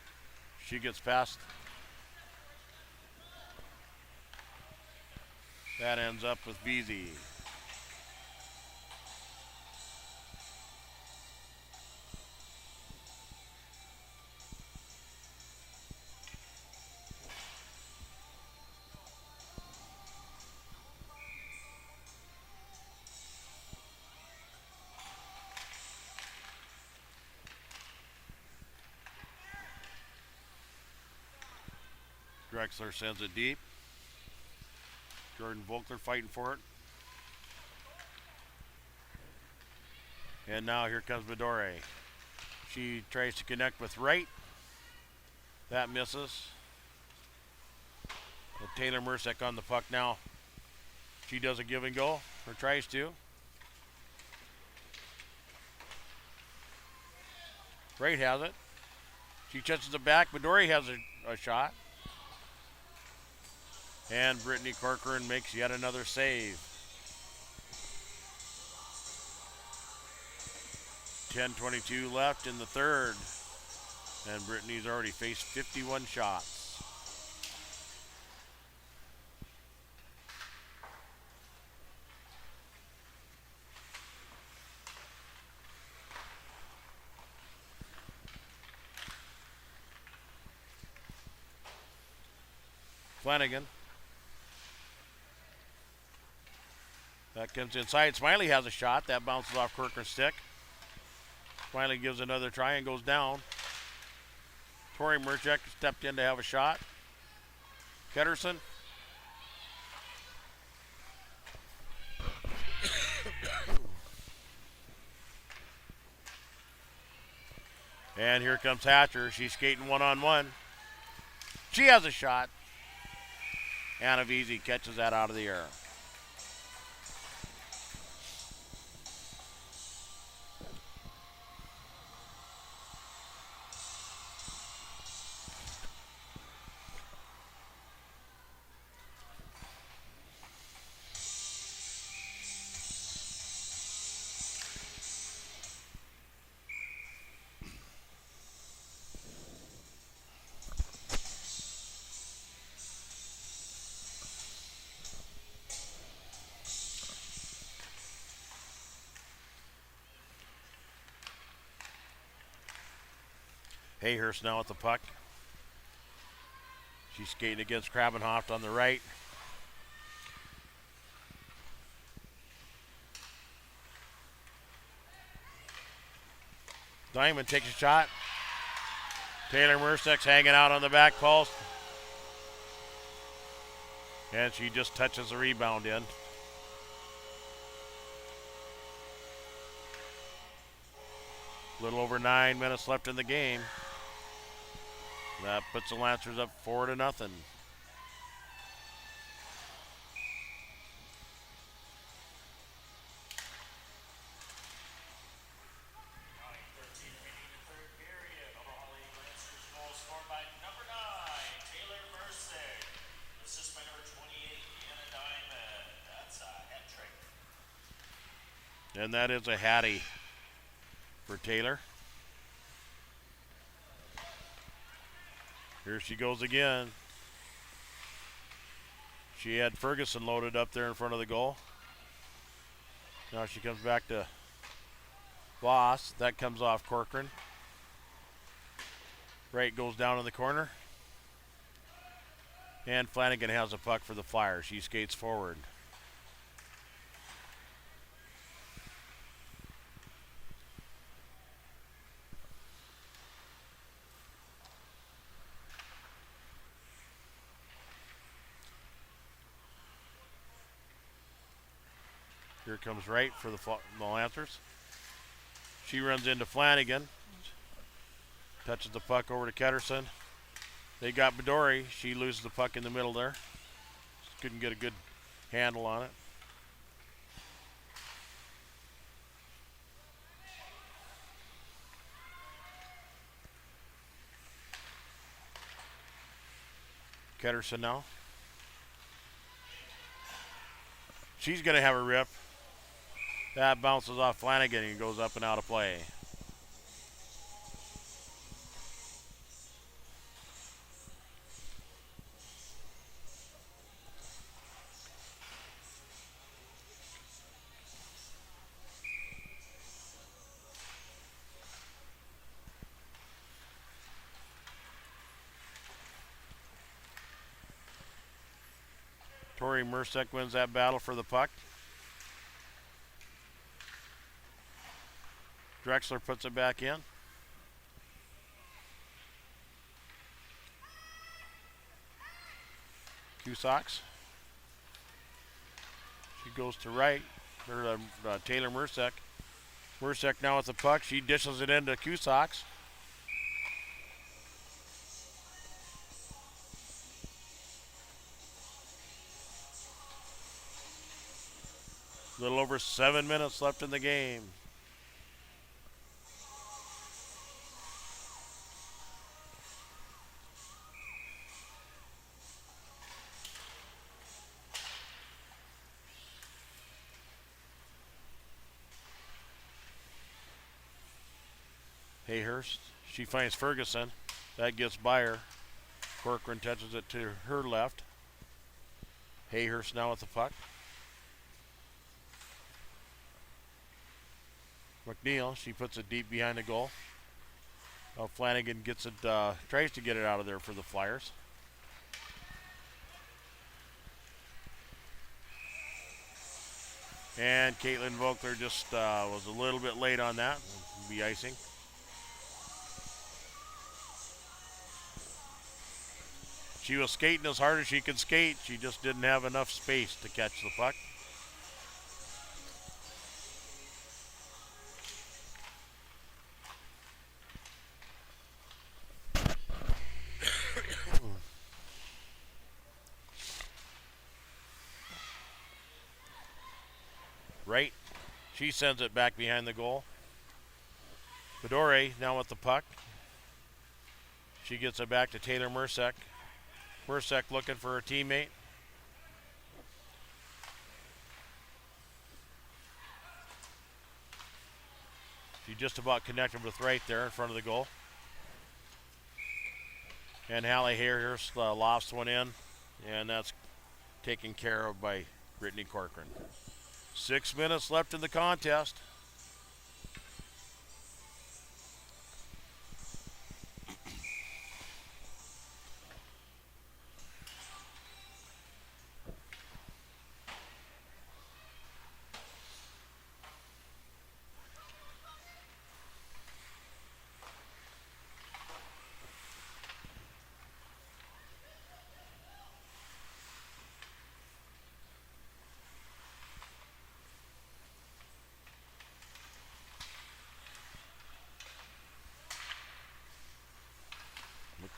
She gets past. That ends up with Beasy. Drexler sends it deep. Jordan Vogler fighting for it. And now here comes Bedore. She tries to connect with Wright. That misses. But Taylor Mercek on the puck now. She does a give and go, or tries to. Wright has it. She touches it back. Bedore has a shot. And Brittany Corcoran makes yet another save. 10:22 left in the third. And Brittany's already faced 51 shots. Flanagan. That comes inside. Smiley has a shot. That bounces off Corcoran's stick. Smiley gives another try and goes down. Tori Murchek stepped in to have a shot. Ketterson. And here comes Hatcher. She's skating one-on-one. She has a shot. Anna Veazey catches that out of the air. Hayhurst now at the puck. She's skating against Krabenhoft on the right. Diamond takes a shot. Taylor Mersek's hanging out on the back post. And she just touches the rebound in. A little over 9 minutes left in the game. That puts the Lancers up 4-0. And that is a hattie for Taylor. Here she goes again. She had Ferguson loaded up there in front of the goal. Now she comes back to Voss. That comes off Corcoran. Wright goes down in the corner. And Flanagan has a puck for the Flyers. She skates forward. Here comes Wright for the Lancers. She runs into Flanagan. Touches the puck over to Ketterson. They got Bedori. She loses the puck in the middle there. Couldn't get a good handle on it. Ketterson now. She's going to have a rip. That bounces off Flanagan and goes up and out of play. Tori Mersek wins that battle for the puck. Drexler puts it back in. Cusacks. She goes to Wright. Or Taylor Mersek. Mersek now with the puck. She dishes it into Cusacks. A little over 7 minutes left in the game. Hayhurst. She finds Ferguson. That gets by her. Corcoran touches it to her left. Hayhurst now with the puck. McNeil, she puts it deep behind the goal. Now Flanagan gets it, tries to get it out of there for the Flyers. And Caitlin Vogler just was a little bit late on that. Be icing. She was skating as hard as she could skate. She just didn't have enough space to catch the puck. Right. She sends it back behind the goal. Bedore now with the puck. She gets it back to Taylor Mercek. Mercek looking for her teammate. She just about connected with right there in front of the goal. And Hallie Hayhurst lofts one in, and that's taken care of by Brittany Corcoran. 6 minutes left in the contest.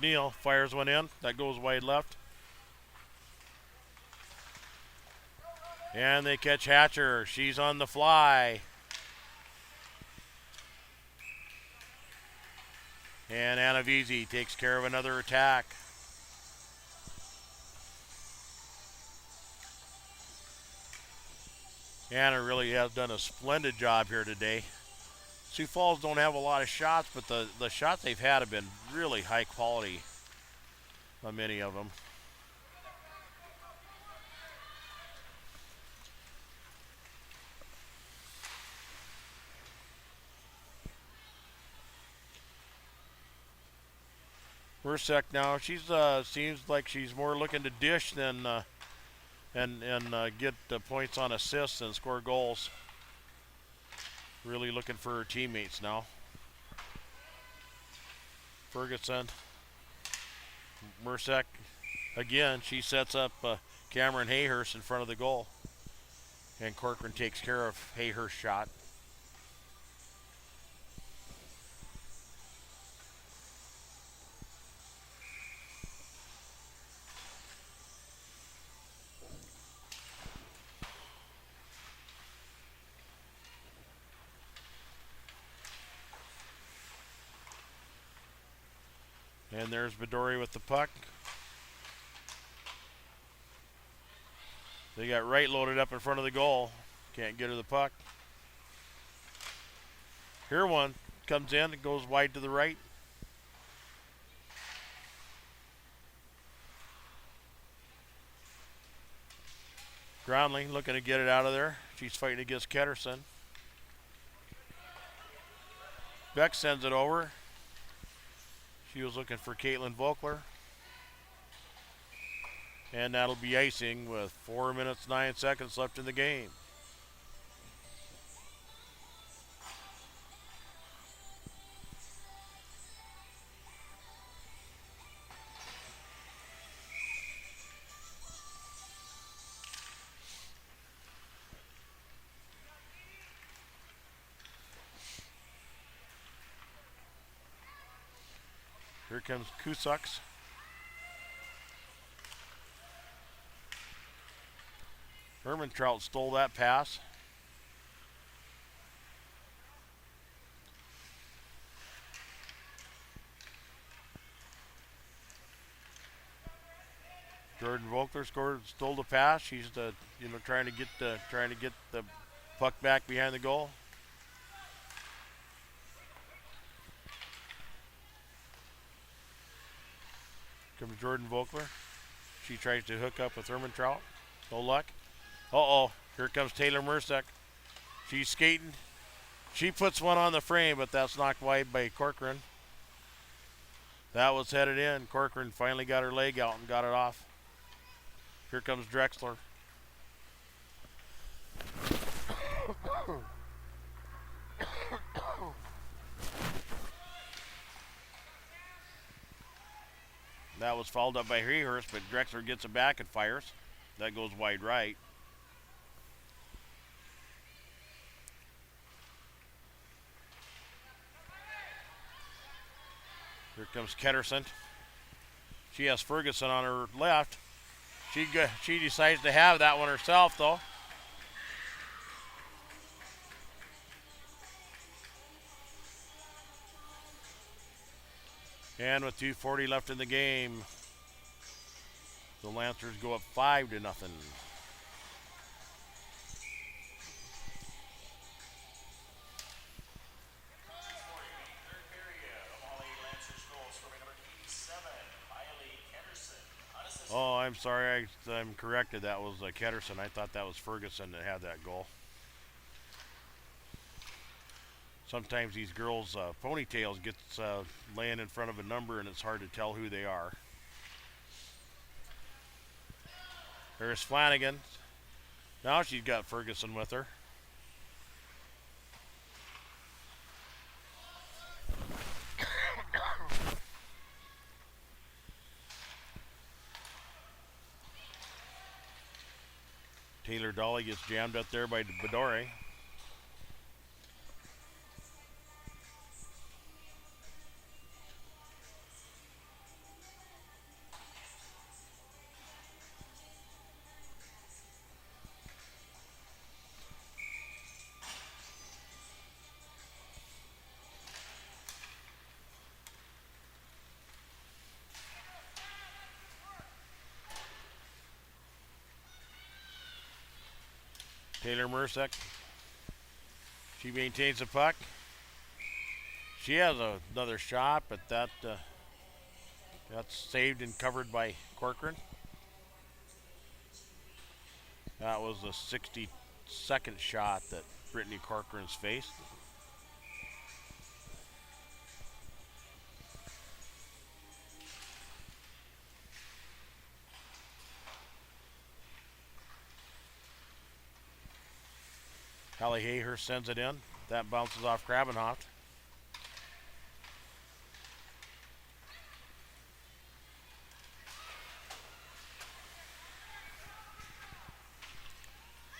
McNeil fires one in. That goes wide left. And they catch Hatcher. She's on the fly. And Anavisi takes care of another attack. Anna really has done a splendid job here today. Sioux Falls don't have a lot of shots, but the shots they've had have been really high quality on many of them. Mercek now, she's seems like she's more looking to dish than and get points on assists and score goals. Really looking for her teammates now. Ferguson, Mercek, again, she sets up Cameron Hayhurst in front of the goal. And Corcoran takes care of Hayhurst's shot. And there's Bedore with the puck. They got right loaded up in front of the goal. Can't get her the puck. Here one comes in and goes wide to the right. Groundling looking to get it out of there. She's fighting against Ketterson. Beck sends it over. She was looking for Caitlin Vogler. And that'll be icing with 4 minutes, 9 seconds left in the game. Here comes Kusaks. Trout stole that pass. Jordan Vogler stole the pass. She's trying to get the puck back behind the goal. Comes Jordan Vogler. She tries to hook up with Trout. No luck. Uh-oh. Here comes Taylor Mercek. She's skating. She puts one on the frame, but that's knocked wide by Corcoran. That was headed in. Corcoran finally got her leg out and got it off. Here comes Drexler. That was fouled up by Rehurst, but Drexler gets it back and fires. That goes wide right. Here comes Ketterson. She has Ferguson on her left. She decides to have that one herself, though. And with 2:40 left in the game, the Lancers go up 5-0. Oh, I'm sorry. I'm corrected. That was Ketterson. I thought that was Ferguson that had that goal. Sometimes these girls' ponytails gets laying in front of a number, and it's hard to tell who they are. There's Flanagan. Now she's got Ferguson with her. Taylor Dolly gets jammed up there by Bedore. Taylor Mersick. She maintains the puck. She has another shot, but that's saved and covered by Corcoran. That was the 62nd shot that Brittany Corcoran's faced. Hallie Hayhurst sends it in. That bounces off Grabenhoft.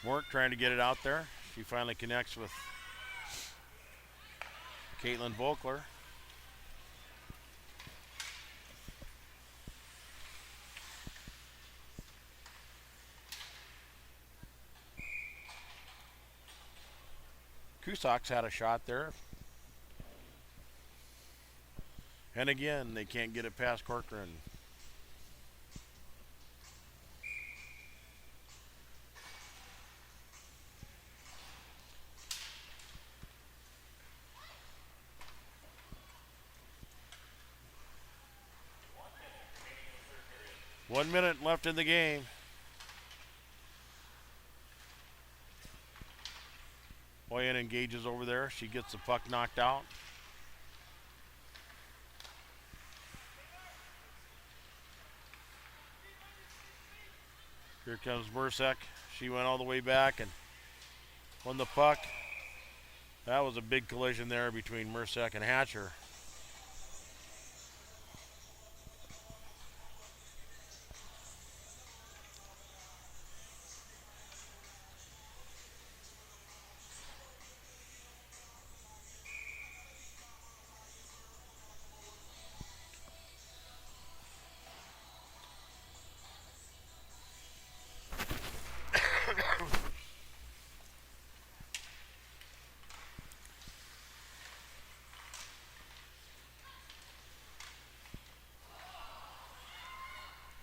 Mork trying to get it out there. She finally connects with Caitlin Volkler. Kusak's had a shot there. And again, they can't get it past Corcoran. One minute left in the game. Boyan engages over there. She gets the puck knocked out. Here comes Mersick. She went all the way back and won the puck. That was a big collision there between Mersick and Hatcher.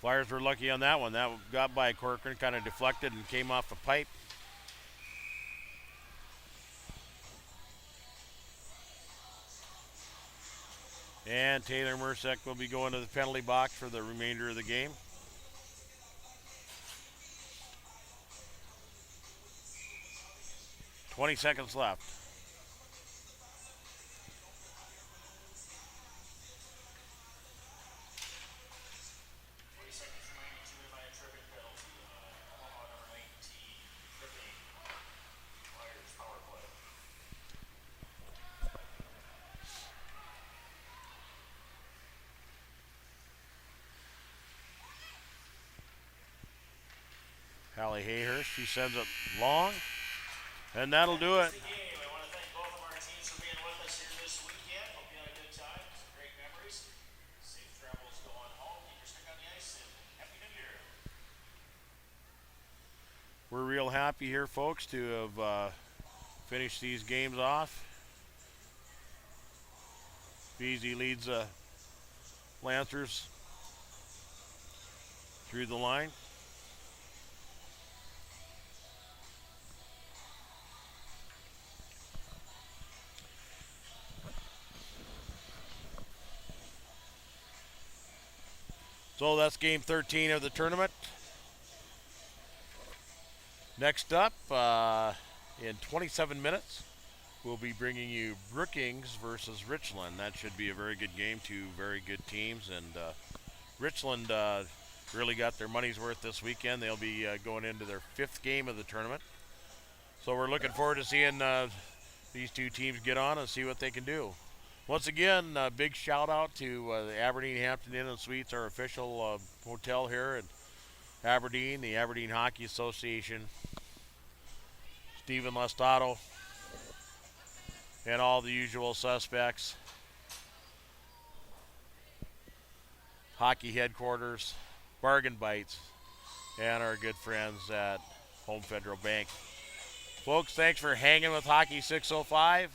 Flyers were lucky on that one. That got by Corcoran, kind of deflected and came off a pipe. And Taylor Mersick will be going to the penalty box for the remainder of the game. "20 seconds left. Allie Hayhurst. She sends it long, and that'll do it. That's the game. I want to thank both of our teams for being with us here this weekend. Hope you had a good time. Some great memories. Safe travels going home. Keep your stick on the ice, and Happy New Year. We're real happy here, folks, to have finished these games off. Beasy leads Lancers through the line. So that's game 13 of the tournament. Next up, in 27 minutes, we'll be bringing you Brookings versus Richland. That should be a very good game. Two very good teams, and Richland really got their money's worth this weekend. They'll be going into their 5th game of the tournament. So we're looking forward to seeing these two teams get on and see what they can do. Once again, big shout out to the Aberdeen Hampton Inn and Suites, our official hotel here in Aberdeen, the Aberdeen Hockey Association, Stephen Lestato, and all the usual suspects. Hockey headquarters, Bargain Bites, and our good friends at Home Federal Bank. Folks, thanks for hanging with Hockey 605,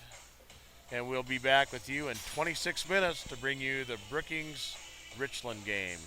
and we'll be back with you in 26 minutes to bring you the Brookings-Richland game.